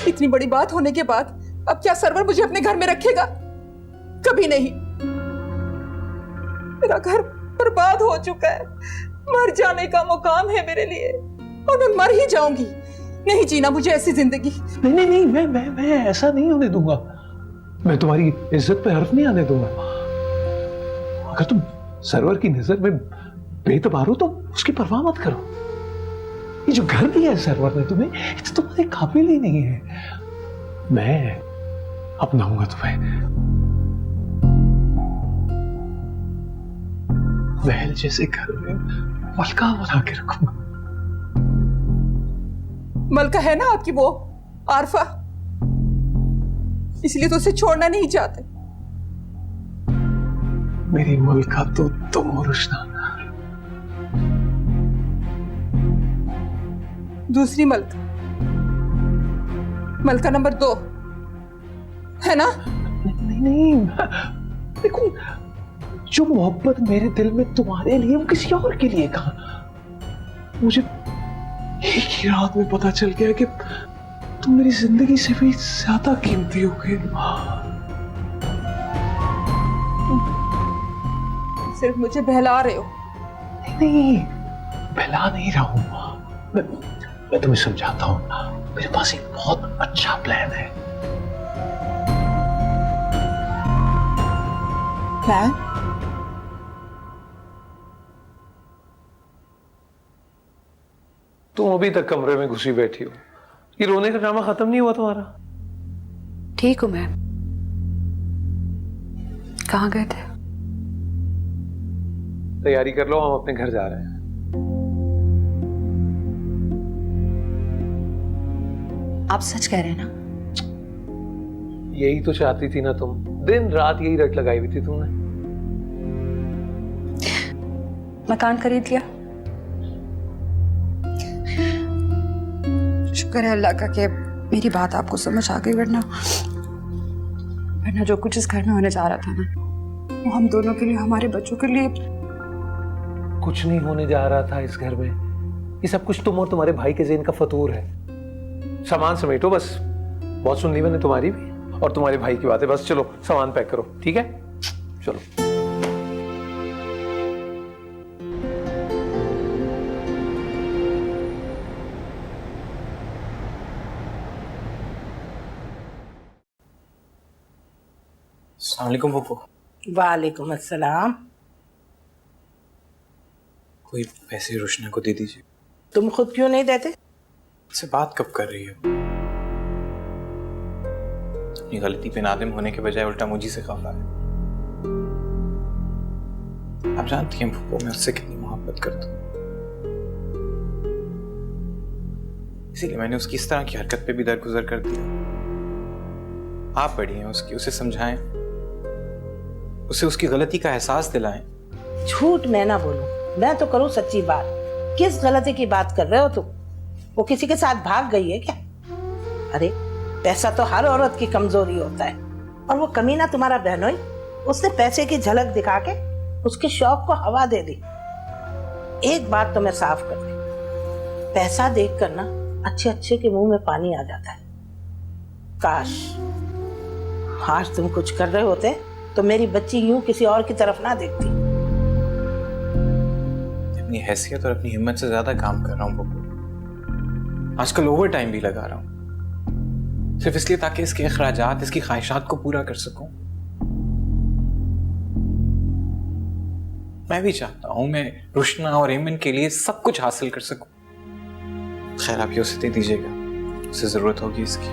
इतनी बड़ी बात होने के बाद अब क्या सरवर मुझे अपने घर में रखेगा? कभी नहीं। मेरा घर बर्बाद हो चुका है। मर जाने का मुकाम है मेरे लिए और मैं मर ही जाऊंगी। नहीं जीना मुझे ऐसी जिंदगी। नहीं, मैं ऐसा नहीं होने दूंगा। मैं तुम्हारी इज्जत पे हर्फ नहीं आने दूंगा। अगर तुम सरवर की नजर में बेतबार हो तो उसकी परवाह मत करो। ये जो घर दिया है सरवर ने तुम्हें, ये तो तुम्हारे काबिल ही नहीं है। मैं अपनाऊंगा तुम्हें, महल जैसे घर में मलका बना के रखूंगा। मलका है ना आपकी वो आरफा, इसलिए तो उसे छोड़ना नहीं चाहते। मेरी मलका तो तुम हो रुशना। दूसरी मलका, मलका नंबर 2 है ना? नहीं, देखो जो मोहब्बत मेरे दिल में तुम्हारे लिए, वो किसी और के लिए कहा। मुझे एक ही रात में पता चल गया कि तुम मेरी जिंदगी से भी ज्यादा कीमती हो गए। सिर्फ मुझे बहला रहे हो। नहीं, बहला नहीं रहा हूं। मैं तुम्हें समझाता हूं। मेरे पास एक बहुत अच्छा प्लान है। प्लान? तुम अभी तक कमरे में घुसी बैठी हो, ये रोने का ड्रामा खत्म नहीं हुआ तुम्हारा? ठीक हूँ मैं। कहाँ गए थे? तैयारी कर लो, हम अपने घर जा रहे हैं। आप सच कह रहे हैं ना? यही तो चाहती थी ना तुम, दिन रात यही रट लगाई हुई थी तुमने। मकान खरीद लिया? शुक्र है अल्लाह का कि मेरी बात आपको समझ आ गई, वरना जो कुछ इस घर में होने जा रहा था ना, वो हम दोनों के लिए, हमारे बच्चों के लिए। कुछ नहीं होने जा रहा था इस घर में। ये सब कुछ तुम और तुम्हारे भाई के ज़हन का फतूर है। सामान समेटो बस। बहुत सुन ली मैंने तुम्हारी भी और तुम्हारे भाई की बातें। बस चलो सामान पैक करो, ठीक है? चलो। अस्सलाम वालेकुम पप्पू। वालेकुम अस्सलाम। कोई पैसे रोशना को दे दीजिए। तुम खुद क्यों नहीं देते? से बात कब कर रही हो? अपनी गलती पे नादिम होने के बजाय उल्टा मुझी से खफा है। आप जानती हैं पप्पू, मैं उससे कितनी मोहब्बत करता हूँ, इसीलिए मैंने उसकी इस तरह की हरकत पे भी दरगुजर कर दिया। आप बड़ी हैं उसकी, उसे समझाएं, उसे उसकी गलती का एहसास दिलाएं। झूठ मैं ना बोलूं, मैं तो करूं सच्ची बात। किस गलती की बात कर रहे हो तुम? वो किसी के साथ भाग गई है क्या? अरे पैसा तो हर औरत की कमजोरी होता है, और वो कमीना तुम्हारा बहनोई, उसने पैसे की झलक दिखा के उसके शौक को हवा दे दी। एक बात तो मैं साफ कर दी, पैसा देख कर ना अच्छे अच्छे के मुंह में पानी आ जाता है। काश आज तुम कुछ कर रहे होते तो मेरी बच्ची यूं किसी और की तरफ ना देखती। अपनी हैसियत और अपनी हिम्मत से ज्यादा काम कर रहा हूँ पप्पू। आजकल ओवर टाइम भी लगा रहा हूँ, सिर्फ इसलिए ताकि इसके अखराजात, इसकी ख्वाहिशात को पूरा कर सकूं। मैं भी चाहता हूं मैं रुशना और एमन के लिए सब कुछ हासिल कर सकूं। खैर आप ये उसे दे दीजिएगा, उसे जरूरत होगी इसकी।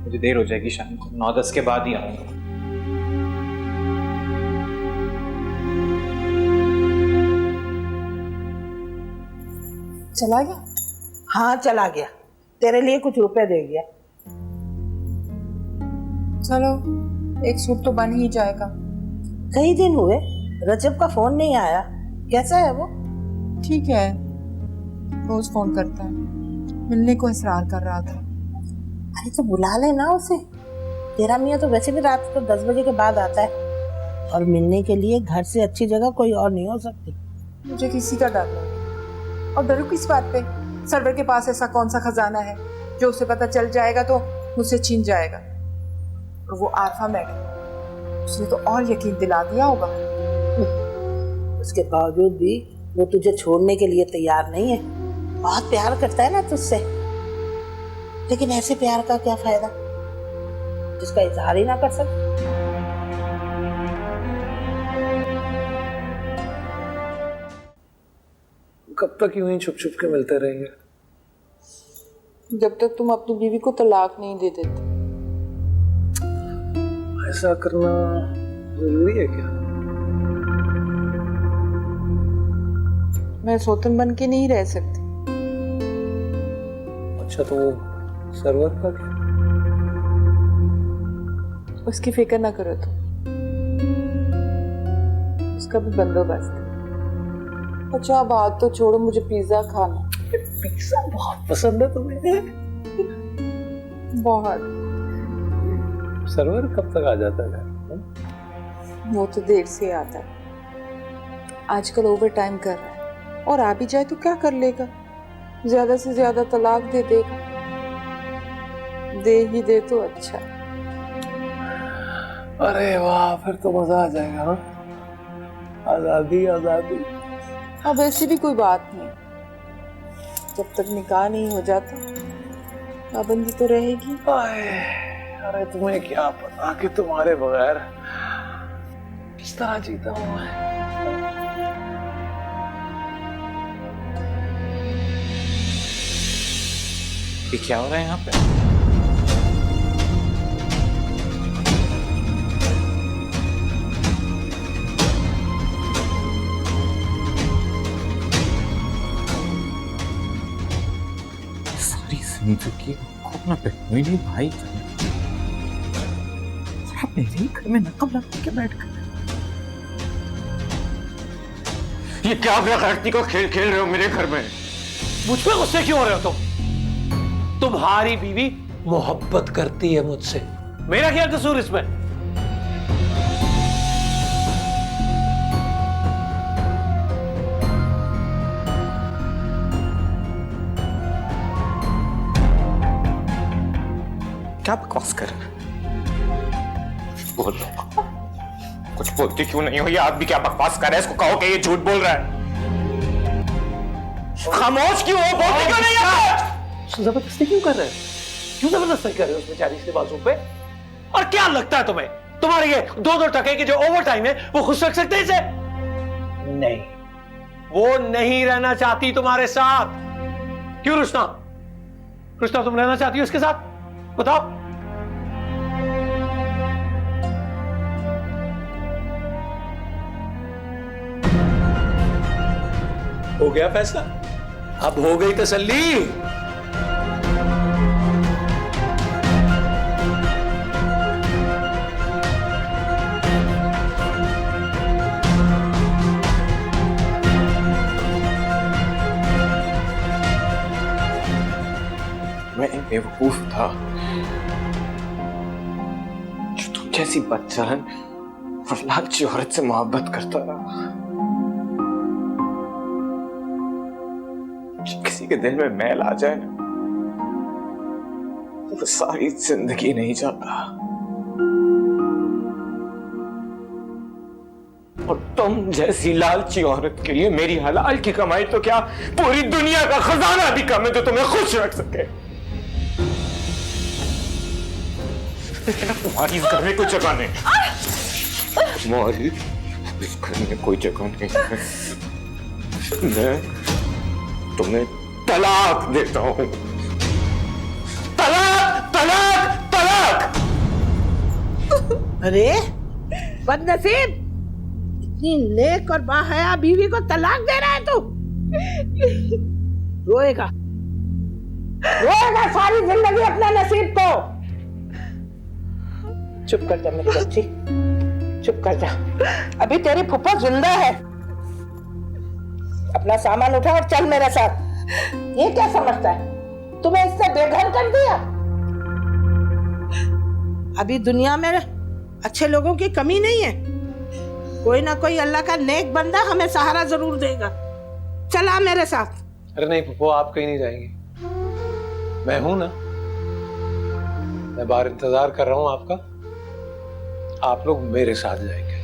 मुझे देर हो जाएगी शाम को, 9-10 के बाद ही आऊंगा। चला गया? हाँ चला गया, तेरे लिए कुछ रुपए दे गया। चलो एक सूट तो बन ही जाएगा। कई दिन हुए रजब का फोन नहीं आया, कैसा है वो? ठीक है, रोज फोन करता है, मिलने को इसरार कर रहा था। अरे तो बुला लेना उसे। तेरा मियाँ तो वैसे भी रात को 10 बजे के बाद आता है, और मिलने के लिए घर से अच्छी जगह कोई और नहीं हो सकती। मुझे किसी का डर नहीं, और डरू किस बात पे? सरवर के पास ऐसा कौन सा खजाना है जो उसे पता चल जाएगा तो मुझसे छीन जाएगा? और वो आरफा मैडम, उसने तो और यकीन दिला दिया होगा। उसके बावजूद भी वो तुझे छोड़ने के लिए तैयार नहीं है। बहुत प्यार करता है ना तुझसे, लेकिन ऐसे प्यार का क्या फायदा जिसका इजहार ही ना कर सके। कब तक यूं ही छुप छुप के मिलते रहेंगे? जब तक तुम अपनी बीवी को तलाक नहीं दे देते। ऐसा करना जरूरी है क्या? मैं सौतन बन के नहीं रह सकती। अच्छा तो सरवर का क्या? उसकी फिक्र ना करो तुम, उसका भी बंदोबस्त है। अच्छा बात तो छोड़ो, मुझे पिज्जा खाना। पिज्जा बहुत पसंद है तुम्हें? बहुत। सरवर कब तक आ जाता है? वो तो देर से आता है, आजकल ओवर टाइम कर रहा है, और आ भी जाए तो क्या कर लेगा? ज्यादा से ज्यादा तलाक दे देगा। दे ही दे तो अच्छा। अरे वाह, फिर तो मजा आ जाएगा। हाँ, आजादी आजादी। अब ऐसी भी कोई बात नहीं, जब तक निकाह नहीं हो जाता पाबंदी तो रहेगी। अरे तुम्हें क्या पता कि तुम्हारे बगैर किस तरह जीता हूं मैं। ये क्या हो रहा है यहाँ पे? सारी जिंदगी को अपना बहनोई भाई आप मेरे ही घर में नकब लगा के बैठ गए। ये क्या बेगैरती का खेल खेल रहे हो मेरे घर में? मुझ पे गुस्से क्यों हो रहे हो तुम? तुम्हारी बीवी मोहब्बत करती है मुझसे, मेरा क्या कसूर इसमें? क्या बकवास कर रहे हैं? बोलो, कुछ बोलती क्यों नहीं हो? ये आदमी क्या बकवास कर रहा है? इसको कहो कि ये झूठ बोल रहा है। खामोश क्यों हो? बोलती क्यों नहीं हो? जबरदस्ती क्यों कर रहे हो? क्यों जबरदस्ती कर रहे हो उस बेचारी से बाजू पे? और क्या लगता है तुम्हें, तुम्हारे ये 2-2 टके के जो ओवर टाइम है वो खुश रख सकते हैं इसे? नहीं, वो नहीं रहना चाहती तुम्हारे साथ। क्यों रुष्ना? रुष्ना, तुम रहना चाहती हो इसके साथ? बताओ। हो गया फैसला? अब हो गई तसल्ली? मैं बेवकूफ था जो तुम जैसी बदचलन और लालची औरत से मोहब्बत करता रहा। जब किसी के दिल में मैल आ जाए ना, तो सारी जिंदगी नहीं जाता। और तुम जैसी लालची औरत के लिए मेरी हलाल की कमाई तो क्या, पूरी दुनिया का खजाना भी कम है जो तुम्हें खुश रख सके। लेकिन तुम्हारी इस घर में कोई जगह नहीं। तुम्हारी इस घर में कोई जगह नहीं है। मैं तुम्हें तलाक देता हूं। तलाक, तलाक, तलाक। अरे बदनसीब, इतनी नेक और बाहया बीवी को तलाक दे रहा है तू? रोएगा, रोएगा सारी जिंदगी अपने नसीब को। चुप कर जा मेरी बच्ची, चुप कर जा। अभी तेरी फुफ्फा जिंदा है। अपना सामान उठा और चल मेरे साथ। ये क्या समझता है, तुम्हें इससे बेघर कर दिया? अभी दुनिया में अच्छे लोगों की कमी नहीं है। कोई ना कोई अल्लाह का नेक बंदा हमें सहारा जरूर देगा। चला मेरे साथ। अरे नहीं फुप्पो, आप कहीं नहीं जाएंगी, मैं हूं ना। मैं बाहर इंतजार कर रहा हूं आपका। आप लोग मेरे साथ जाएंगे।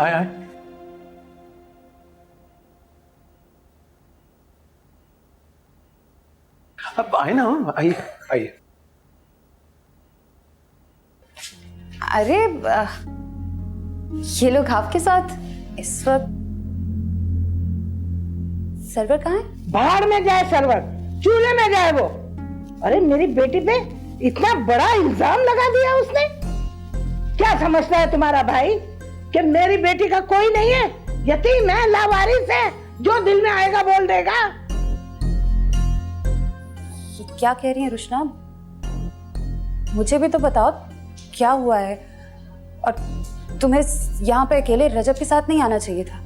आए आए। अब आए ना, आइए आइए। अरे ये लोग आपके साथ इस वक्त? सर्वर कहाँ है? बाहर में जाए सर्वर, चूल्हे में जाए वो। अरे मेरी बेटी पे इतना बड़ा इल्जाम लगा दिया उसने। क्या समझता है तुम्हारा भाई कि मेरी बेटी का कोई नहीं है? यतीम है, लावारिस है, जो दिल में आएगा बोल देगा। ये क्या कह रही है रुशना? मुझे भी तो बताओ क्या हुआ है। और तुम्हें यहाँ पे अकेले रजब के साथ नहीं आना चाहिए था।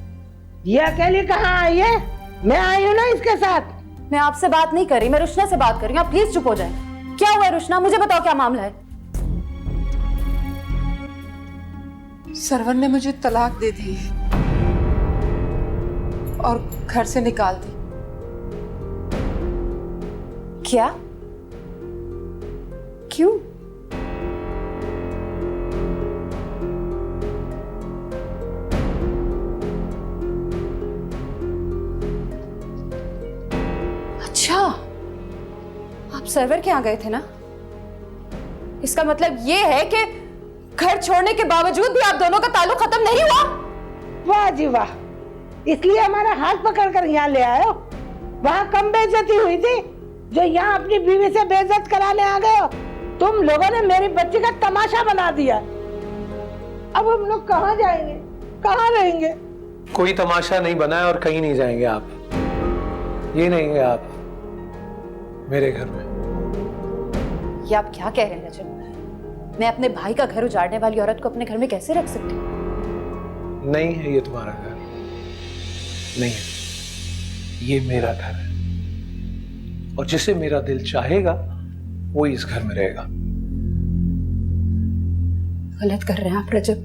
ये अकेली कहाँ आई है? मैं आई हूँ ना इसके साथ। मैं आपसे बात नहीं कर रही, मैं रुशना से बात कर रही हूँ। आप प्लीज चुप हो जाए। क्या हुआ है रुशना, मुझे बताओ क्या मामला है। सरवर ने मुझे तलाक दे दी और घर से निकाल दी। क्या? क्यों? अच्छा, आप सर्वर के यहाँ गए थे ना? इसका मतलब ये है कि घर छोड़ने के बावजूद भी आप दोनों का ताल्लुक खत्म नहीं हुआ? वाह जी वाह, इसलिए हमारा हाथ पकड़कर यहाँ ले आए हो? वहाँ कम बेइज्जती हुई थी जो यहाँ अपनी बीवी से बेइज्जत कराने आ गए हो? तुम लोगों ने मेरी बच्ची का तमाशा बना दिया। अब हम लोग कहाँ जाएंगे, कहाँ रहेंगे? कोई तमाशा नहीं बना है और कहीं नहीं जाएंगे आप। ये नहीं है आप मेरे घर में। ये आप क्या कह रहे हैं रजब? मैं अपने भाई का घर उजाड़ने वाली औरत को अपने घर में कैसे रख सकती हूँ? नहीं है ये तुम्हारा घर, नहीं है, ये मेरा घर है और जिसे मेरा दिल चाहेगा वो इस घर में रहेगा। गलत कर रहे हैं आप रजब।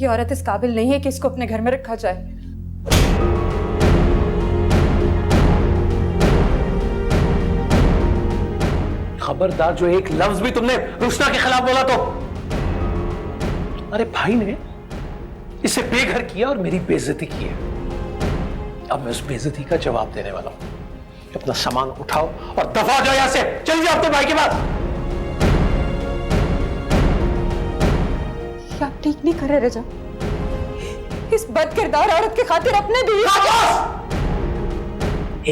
ये औरत इस काबिल नहीं है कि इसको अपने घर में रखा जाए। खबरदार, जो एक लफ्ज भी तुमने रुशना के खिलाफ बोला तो अरे भाई ने इसे बेघर किया और मेरी बेइज्जती की है। अब मैं उस बेइज्जती का जवाब देने वाला हूं। अपना सामान उठाओ और दफा हो जाओ यहां से। चल जाओ अपने भाई के पास। आप ठीक नहीं कर रहे रजब। इस बदकिरदार औरत के खातिर अपने भी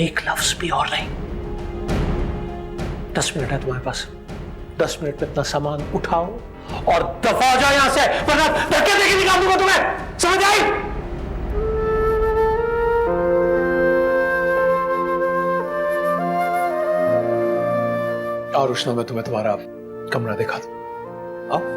एक लफ्ज भी और नहीं। 10 मिनट है तुम्हारे पास। 10 मिनट में अपना सामान उठाओ और दफा हो जाओ यहां से, वरना धक्के देके निकाल दूंगा तुम्हें। समझ आई? और उष्णा, मैं तुम्हें तुम्हारा कमरा दिखा दूं। आओ।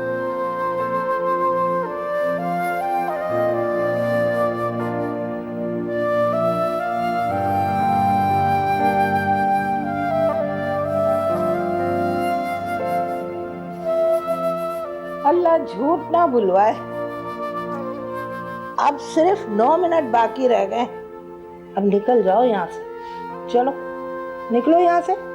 अल्लाह झूठ ना बुलवाए, अब सिर्फ 9 मिनट बाकी रह गए। अब निकल जाओ यहाँ से, चलो निकलो यहाँ से।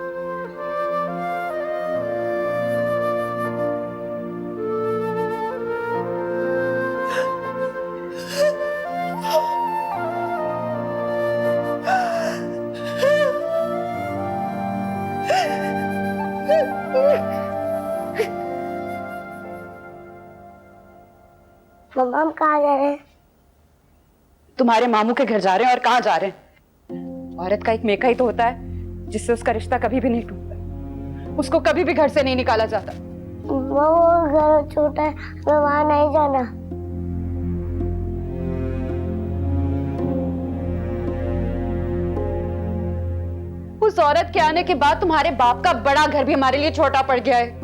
मम्मा हम कहाँ जा रहे हैं? तुम्हारे मामू के घर जा रहे हैं। और कहाँ जा रहे हैं? औरत का एक मेका ही तो होता है जिससे उसका रिश्ता कभी भी नहीं टूटता। उसको कभी भी घर से नहीं निकाला जाता। वो घर छोटा है, हमें वहाँ नहीं जाना। उस औरत के आने के बाद तुम्हारे बाप का बड़ा घर भी हमारे लिए छोटा पड़ गया है।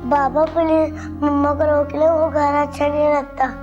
बाबा प्लीज मम्मा को रोक ले, वो घर अच्छा नहीं लगता।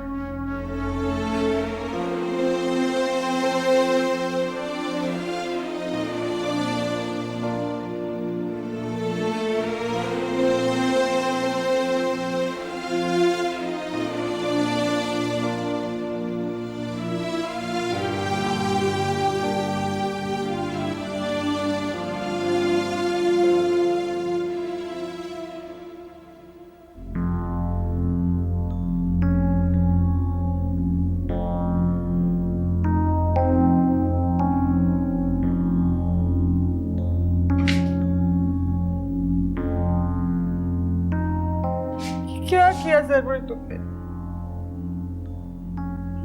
क्या किया सरवर तुमने?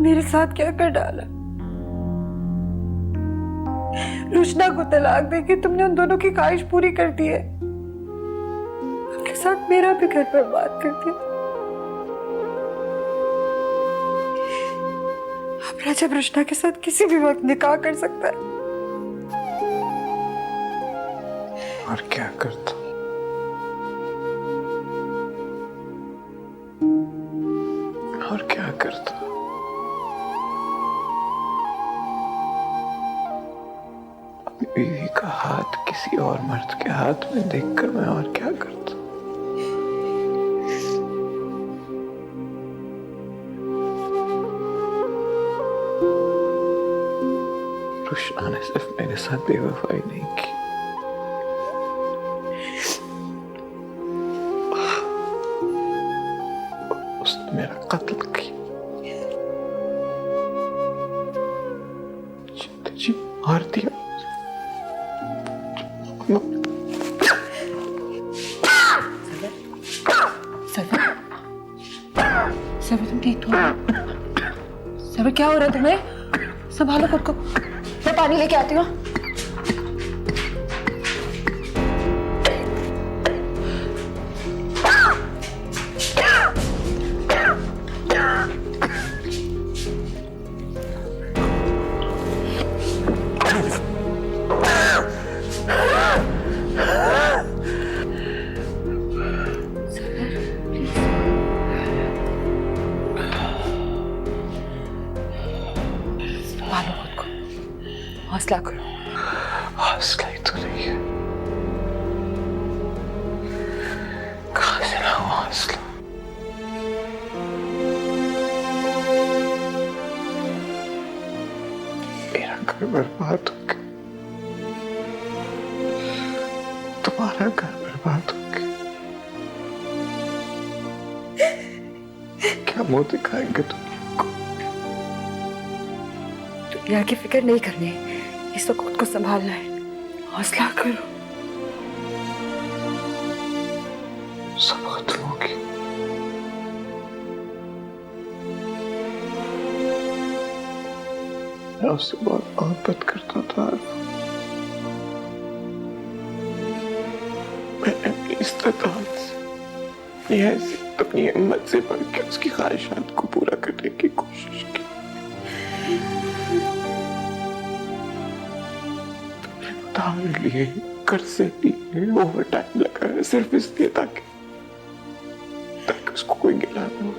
मेरे साथ क्या कर डाला? रुशना को तलाक देके तुमने उन दोनों की ख्वाहिश पूरी कर दी है। आपके साथ मेरा भी घर बर्बाद कर दिया। अब रजब रुशना के साथ किसी भी वक्त निकाह कर सकता है। और क्या करता? और क्या करता? अपनी बीवी का हाथ किसी और मर्द के हाथ में देखकर मैं और क्या करता। रुशना ने सिर्फ मेरे साथ बेवफाई नहीं की, उसने मेरा कत्ल किया। जी मार दिया। सबर तुम ठीक हो? सबर क्या हो रहा है तुम्हें? संभालो खुद को, मैं पानी लेके आती हूँ। संभालो खुद को, हौसला करो। हौसला ही तो नहीं है, कहां से लाऊं हौसला? मेरा घर बर्बाद हो गया, तुम्हारा घर बर्बाद हो गया। क्या मुंह दिखाएंगे तुम? दुनिया की फिक्र नहीं करनी है, इस वक्त खुद को संभालना है। हौसला करो। सब खत्म होगी। मैं उससे बहुत मोहब्बत करता था। मैंने अपनी इस्तेताअत से, अपनी हैसियत, अपनी हिम्मत से बढ़ के उसकी ख्वाहिशात को पूरा करने की कोशिश की। उधार लिए, कर्जे लिए, ओवर टाइम लगाया सिर्फ इसलिए ताकि उसको कोई गिला ना हो।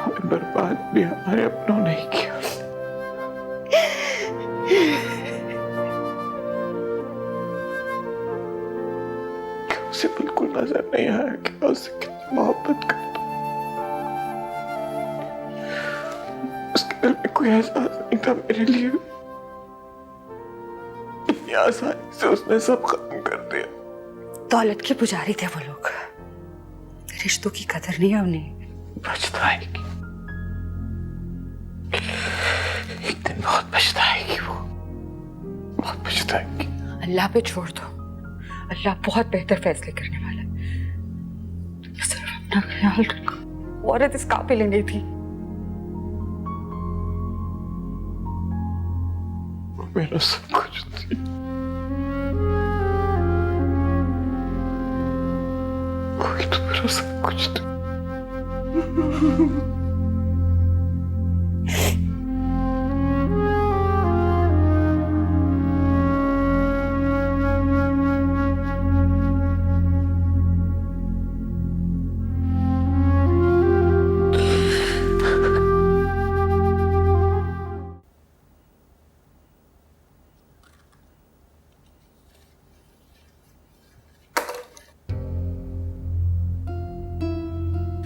हमें बर्बाद भी हमारे अपनों ने ही किया। क्या उसे बिल्कुल नजर नहीं आया कि मैं उससे कितनी मोहब्बत करता। उसके दिल में कोई एहसास नहीं था मेरे लिए। इतनी आसानी से उसने सब खत्म कर दिया। दौलत के पुजारी थे वो लोग, रिश्तों की कदर नहीं है उन्हें। पछताएगी, एक दिन बहुत पछताएगी वो, बहुत पछताएगी। अल्लाह पे छोड़ दो, अल्लाह बहुत बेहतर फैसले करने वाला है। सिर्फ अपना ख्याल रखो। वो औरत इस काबिल ही नहीं थी। मेरा सब कुछ थी, कोई तो मेरा सब कुछ था।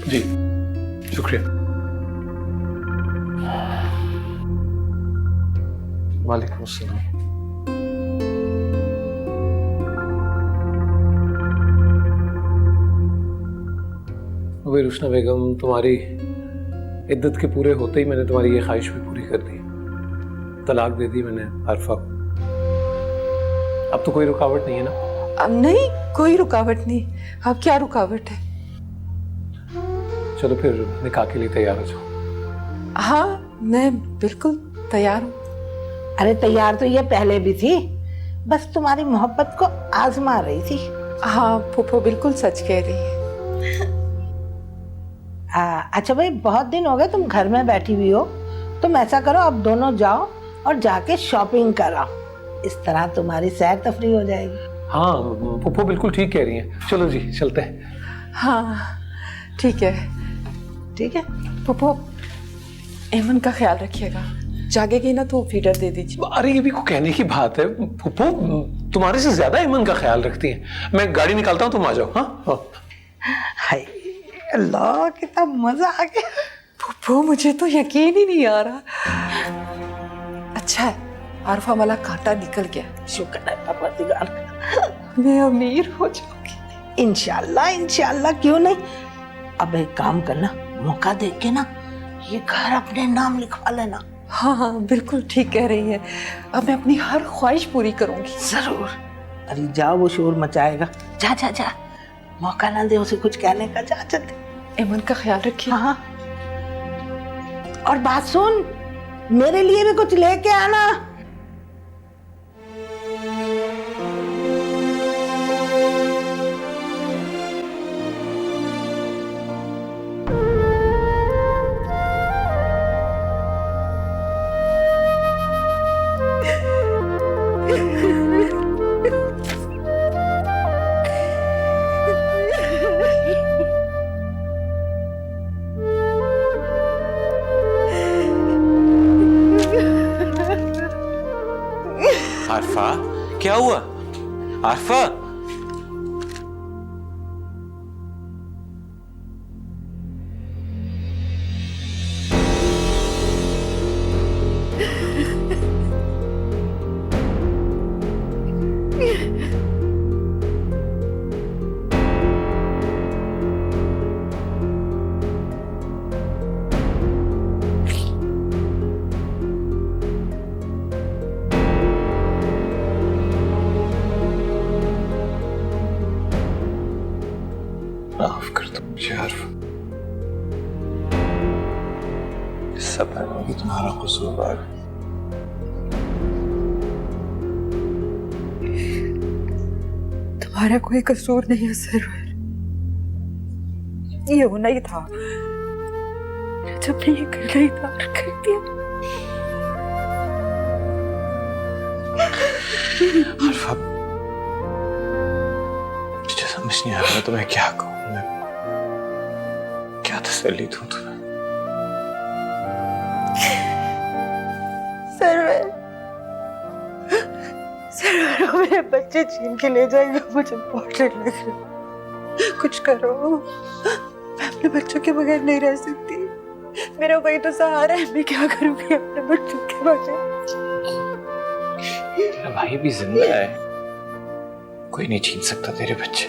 जी शुक्रिया। वालेकुम अस्सलाम। वही रुशना बेगम, तुम्हारी इद्दत के पूरे होते ही मैंने तुम्हारी ये ख्वाहिश भी पूरी कर दी। तलाक दे दी मैंने अरफा को। अब तो कोई रुकावट नहीं है ना? अब नहीं, कोई रुकावट नहीं। अब क्या रुकावट है? चलो फिर निकाह के लिए तैयार हो जाओ। हाँ, मैं बिल्कुल तैयार हूँ। अरे तैयार तो ये पहले भी थी, बस तुम्हारी मोहब्बत को आजमा रही थी। हाँ फूफो बिल्कुल सच कह रही है। अच्छा भाई, बहुत दिन हो गए तुम घर में बैठी हुई हो, तुम ऐसा करो अब दोनों जाओ और जाके शॉपिंग कराओ। इस तरह तुम्हारी सैर तफरी हो जाएगी। हाँ पुप्पो बिल्कुल ठीक कह रही हैं। चलो जी चलते हैं। हाँ ठीक है, ठीक है? पप्पू एमन का ख्याल रखिएगा, जागेगी ना तो फीडर दे दीजिए। अरे ये भी को कहने की बात है, पुप्पो तुम्हारे से ज्यादा ईमान का ख्याल रखती है। मैं गाड़ी निकालता हूँ, तुम आ जाओ। हाँ हाय अल्लाह, कितना मजा आ गया। पप्पू मुझे तो यकीन ही नहीं आ रहा। अच्छा है आरफा वाला कांटा निकल गया, शुक्र है परवरदिगार। मैं अमीर हो जाऊंगी। इंशाल्लाह इंशाल्लाह, क्यों नहीं। अब एक काम करना, मौका देख के ना ये घर अपने नाम लिखवा लेना। हाँ हाँ बिल्कुल ठीक कह रही है, अब मैं अपनी हर ख्वाहिश पूरी करूंगी। जरूर। अरे जाओ, वो शोर मचाएगा। जा जा जा, मौका ना दे उसे कुछ कहने का। जा चलते। एमन का ख्याल रखिए। हाँ। और बात सुन, मेरे लिए भी कुछ लेके आना। आरफा, क्या हुआ? आरफा, माफ कर दो मुझे आरफा। सब है तुम्हारा कसूर। तुम्हारा कोई कसूर नहीं है सरवर, ये होना ही था जब ने ये करना ही था कर दिया। आरफा, मुझे समझ नहीं आ रहा तो मैं क्या कहूँ, मैं क्या तसल्ली दूं तुम्हें। सरवर मेरे बच्चे छीन के ले जाएगा, मुझे बहुत डर लग रहा। कुछ करो, मैं अपने बच्चों के बगैर नहीं रह सकती। मेरा वही तो सहारा है, मैं क्या करूंगी अपने बच्चों के बगैर। तेरा भाई भी जिंदा है, कोई नहीं छीन सकता तेरे बच्चे।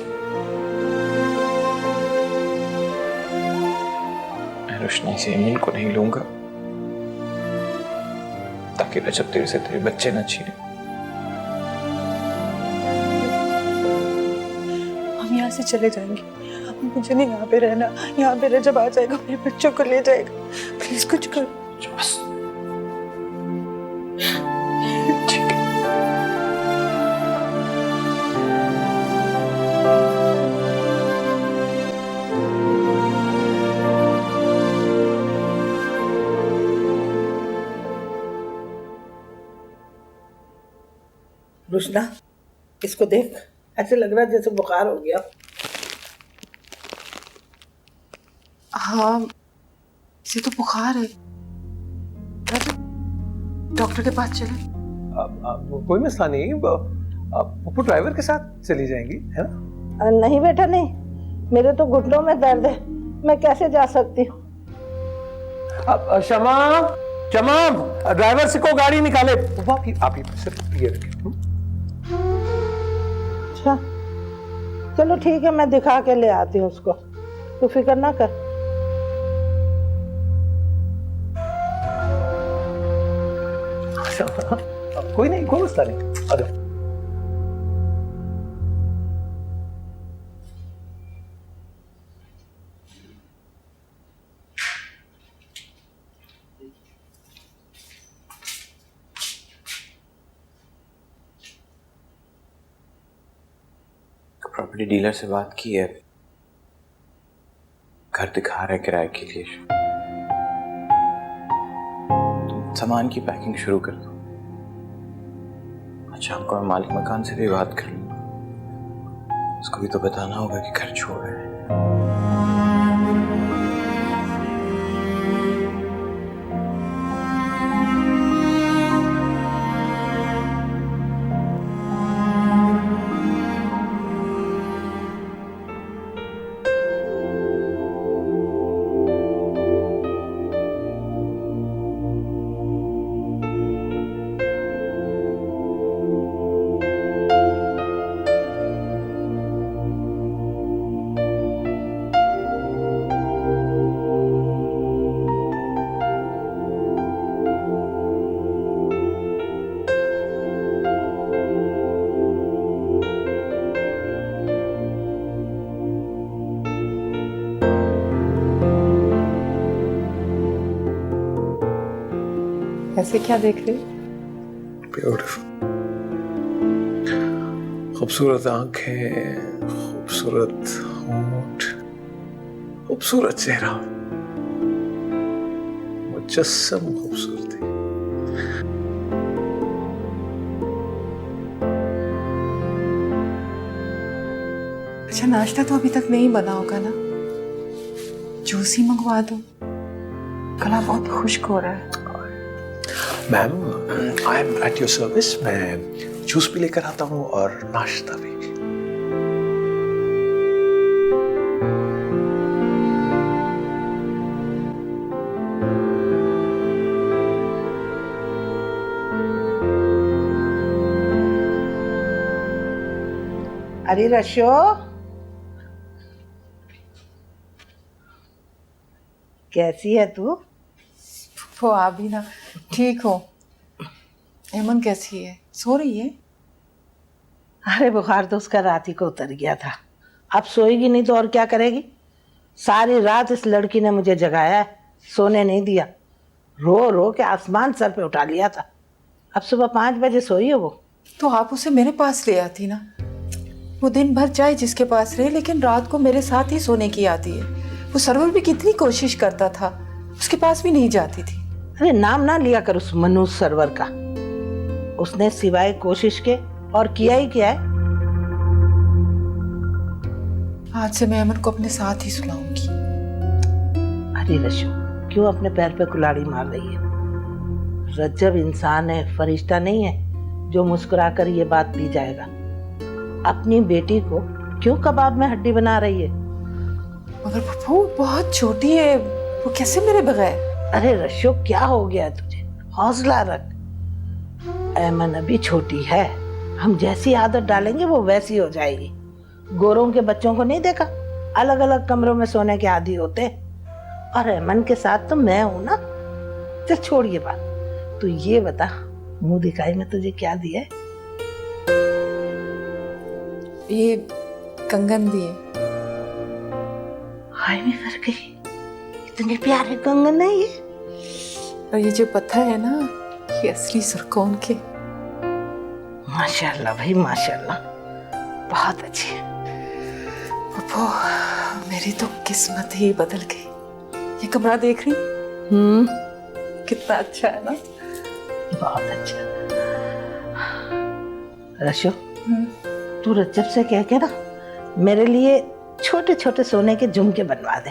मैं रोशनी से अमीन को नहीं लूंगा ताकि रजब तेरे से तेरे बच्चे न छीने। हम यहाँ से चले जाएंगे, मुझे नहीं यहाँ पे रहना। यहाँ पे रजब आ जाएगा, मेरे बच्चों को ले जाएगा। प्लीज कुछ करो। बस रुशना, इसको देख, ऐसे लग रहा है जैसे बुखार हो गया। हाँ इसे तो बुखार है, डॉक्टर के पास चले। कोई मसला नहीं, पप्पू ड्राइवर के साथ चली जाएंगी, है ना? नहीं बेटा नहीं, मेरे तो घुटनों में दर्द है, मैं कैसे जा सकती हूँ। शमा, शमा, ड्राइवर से को गाड़ी निकाले। आप ही सिर्फ ये रखें। अच्छा चलो ठीक है, मैं दिखा के ले आती हूँ उसको, तू फिक्र ना कर। कोई नहीं, कोई मसला नहीं। आ जाओ। प्रॉपर्टी डीलर से बात की है, घर दिखा रहा है किराए के लिए। तुम सामान की पैकिंग शुरू कर दो। अच्छा, हमको मालिक मकान से भी बात कर लूंगा, उसको भी तो बताना होगा कि घर छोड़ रहे हैं। ऐसे क्या देख रहे? ब्यूटीफुल, खूबसूरत आंखें, खूबसूरत होंठ, खूबसूरत चेहरा, मुजस्सम खूबसूरती। अच्छा, नाश्ता तो अभी तक नहीं बना होगा ना? जूस ही मंगवा दो, गला बहुत खुश्क हो रहा है। Ma'am, I am at your service. मैं जूस भी लेकर आता हूँ और नाश्ता भी। अरे रशो, कैसी है तू? वो आप भी ना ठीक हो? एमन कैसी है? सो रही है? अरे बुखार तो उसका रात ही को उतर गया था, अब सोएगी नहीं तो और क्या करेगी। सारी रात इस लड़की ने मुझे जगाया है, सोने नहीं दिया, रो रो के आसमान सर पे उठा लिया था। अब सुबह 5 बजे सोई है वो। तो आप उसे मेरे पास ले आती ना। वो दिन भर चाहे जिसके पास रहे, लेकिन रात को मेरे साथ ही सोने की आती है। वो सरवर भी कितनी कोशिश करता था, उसके पास भी नहीं जाती थी। अरे नाम ना लिया कर उस मनोज सरवर का, उसने सिवाय कोशिश के और किया ही क्या है। आज से मैं अमन को अपने साथ ही सुलाऊंगी। अरे रशु, क्यों अपने पैर पे कुल्हाड़ी मार रही है? रज्जब इंसान है, फरिश्ता नहीं है जो मुस्कुरा कर ये बात पी जाएगा। अपनी बेटी को क्यों कबाब में हड्डी बना रही है? मगर पप्पू बहुत छोटी है, वो कैसे मेरे बगैर? अरे रशो, क्या हो गया तुझे? हौसला रख। ऐमन अभी छोटी है, हम जैसी आदत डालेंगे वो वैसी हो जाएगी। गोरों के बच्चों को नहीं देखा, अलग अलग कमरों में सोने के आदी होते, और ऐमन के साथ तो मैं हूं ना। चल छोड़ ये बात, तू ये बता, मुंह दिखाई में तुझे क्या दिया है? ये कंगन दिए। हाय मैं मर गई, इतने प्यारे कंगन है ये। और ये जो पत्थर है ना, ये असली सुरकोन के। माशाल्लाह भाई माशाल्लाह, बहुत अच्छी है। पप्पू, मेरी तो किस्मत ही बदल गई। ये कमरा देख रही? कितना अच्छा है ना? बहुत अच्छा। रशो, तू रज्जब से कह के ना मेरे लिए छोटे छोटे सोने के झुमके बनवा दे।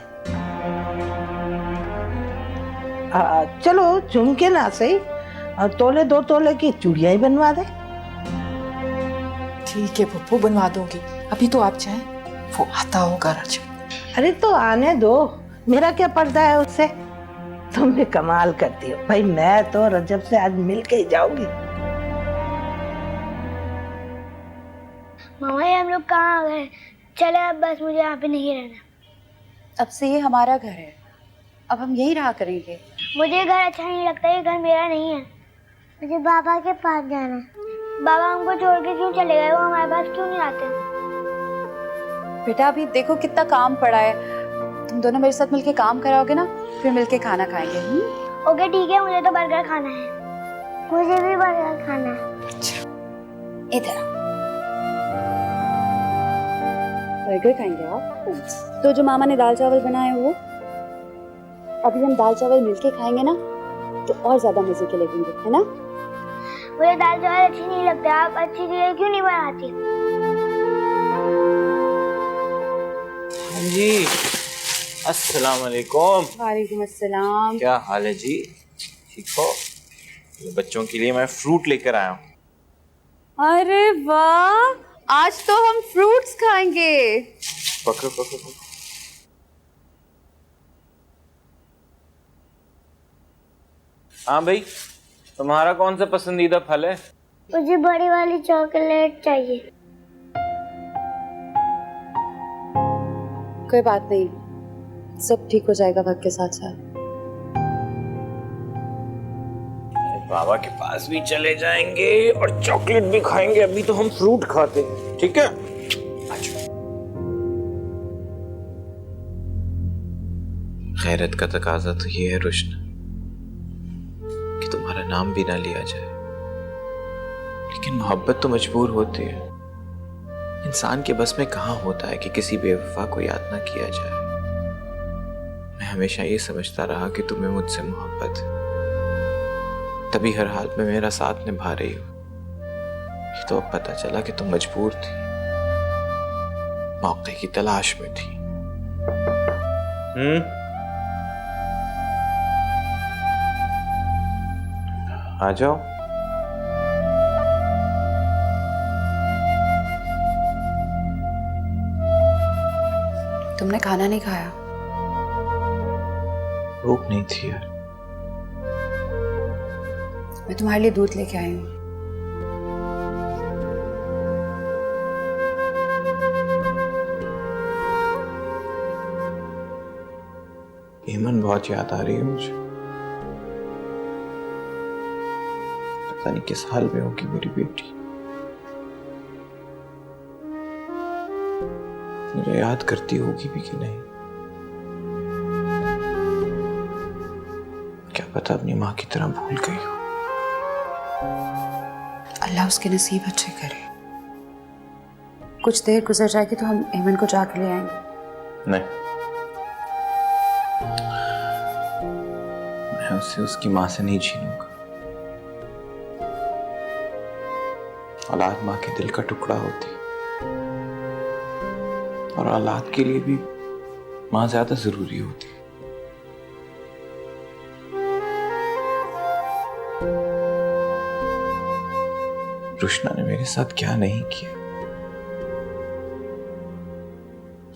चलो झुमके ना सही, तोले 2 तोले की चूड़ियां ही बनवा दे। ठीक है पप्पू, बनवा दूंगी। अभी तो आप चाहें, वो आता होगा रज्जब। अरे तो आने दो, मेरा क्या पर्दा है उससे। तुम भी कमाल करती हो भाई, मैं तो रज्जब से आज मिल के ही जाऊंगी। मामा ये हम लोग कहाँ आ गए? चले अब बस, मुझे यहाँ पे नहीं रहना। अब से ये हमारा घर है, अब हम यही रहा करेंगे। मुझे घर अच्छा नहीं लगता, ये घर मेरा नहीं है। मुझे बाबा के पास जाना है। बाबा हमको छोड़ के क्यों चले गए? वो हमारे पास क्यों नहीं आते? बेटा अभी देखो कितना काम पड़ा है, तुम दोनों मेरे साथ मिलके काम कराओगे ना, फिर मिलके खाना खाएंगे। ओके ठीक है, मुझे तो बर्गर खाना है। मुझे भी बर्गर खाना है। इधर बर्गर खाएंगे आप? तो जो मामा ने दाल चावल बनाए वो, अभी हम दाल चावल मिलके खाएंगे ना तो और ज्यादा मजे के लगेंगे, है ना? मुझे दाल चावल अच्छी नहीं लगती, आप अच्छी चीजें क्यों नहीं बनाती? हाँ जी, अस्सलाम वालेकुम। वालेकुम अस्सलाम। क्या हाल है जी? ठीक हो? ये बच्चों के लिए मैं फ्रूट लेकर आया हूँ। अरे वाह, आज तो हम फ्रूट्स खाएंगे। पकड़ो पकड़ो पकड़ो। हाँ भाई, तुम्हारा कौन सा पसंदीदा फल है? मुझे बड़ी वाली चॉकलेट चाहिए। कोई बात नहीं, सब ठीक हो जाएगा वक्त के साथ साथ। बाबा के पास भी चले जाएंगे और चॉकलेट भी खाएंगे। अभी तो हम फ्रूट खाते हैं, ठीक है? अच्छा। खैरत का तकाजा तो ये है रोशन कि तुम्हारा नाम भी ना लिया जाए, लेकिन मोहब्बत तो मजबूर होती है। इंसान के बस में कहाँ होता है कि किसी बेवफा को याद ना किया जाए। मैं हमेशा ये समझता रहा कि तुम्हें मुझसे मोहब्बत है, तभी हर हाल में मेरा साथ निभा रही हो। ये तो अब पता चला कि तुम मजबूर थी, मौके की तलाश में थी। आ जाओ। तुमने खाना नहीं खाया? भूख नहीं थी यार। मैं तुम्हारे लिए दूध लेके आई हूँ। एमन बहुत याद आ रही है मुझे। पता नहीं किस हाल में होगी मेरी बेटी। मुझे याद करती होगी भी कि नहीं, क्या पता अपनी माँ की तरह भूल गई हो। अल्लाह उसके नसीब अच्छे करे। कुछ देर गुजर जाएगी तो हम एमन को जाके ले आएंगे। नहीं, मैं उसे उसकी माँ से नहीं छीनूंगा। औलाद माँ के दिल का टुकड़ा होती है, और औलाद के लिए भी माँ ज्यादा जरूरी होती है। रुशना ने मेरे साथ क्या नहीं किया,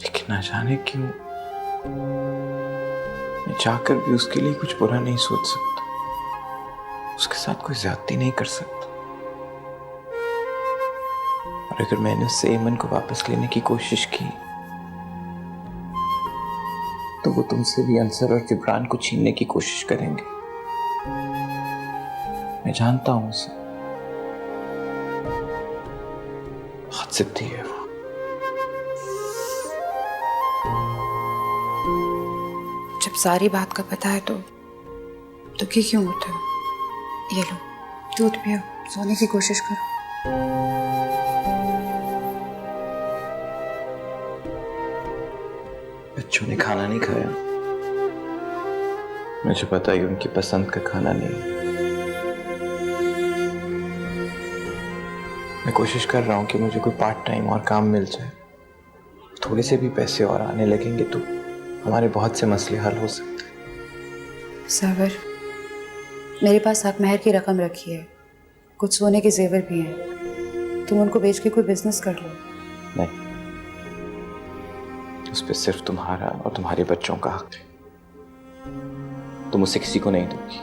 लेकिन ना जाने क्यों मैं चाहकर भी उसके लिए कुछ बुरा नहीं सोच सकता, उसके साथ कोई ज्यादती नहीं कर सकता। और अगर मैंने उससे एमन को वापस लेने की कोशिश की तो वो तुमसे भी अंसर और जिब्रान को छीनने की कोशिश करेंगे। मैं जानता हूं उसे, बहुत जिद्दी है वो। जब सारी बात का पता है तो दुखी क्यों होते हो? ये लो दूध पियो, सोने की कोशिश करो। बच्चों ने खाना नहीं खाया, मुझे पता ही उनकी पसंद का खाना नहीं है। मैं कोशिश कर रहा हूँ कि मुझे कोई पार्ट टाइम और काम मिल जाए, थोड़े से भी पैसे और आने लगेंगे तो हमारे बहुत से मसले हल हो सकते हैं। सावर, मेरे पास हक महर की रकम रखी है, कुछ सोने के जेवर भी हैं, तुम उनको बेच के कोई बिजनेस कर लो। नहीं, उस पर सिर्फ तुम्हारा और तुम्हारे बच्चों का हक है। तुम उसे किसी को नहीं दोगी।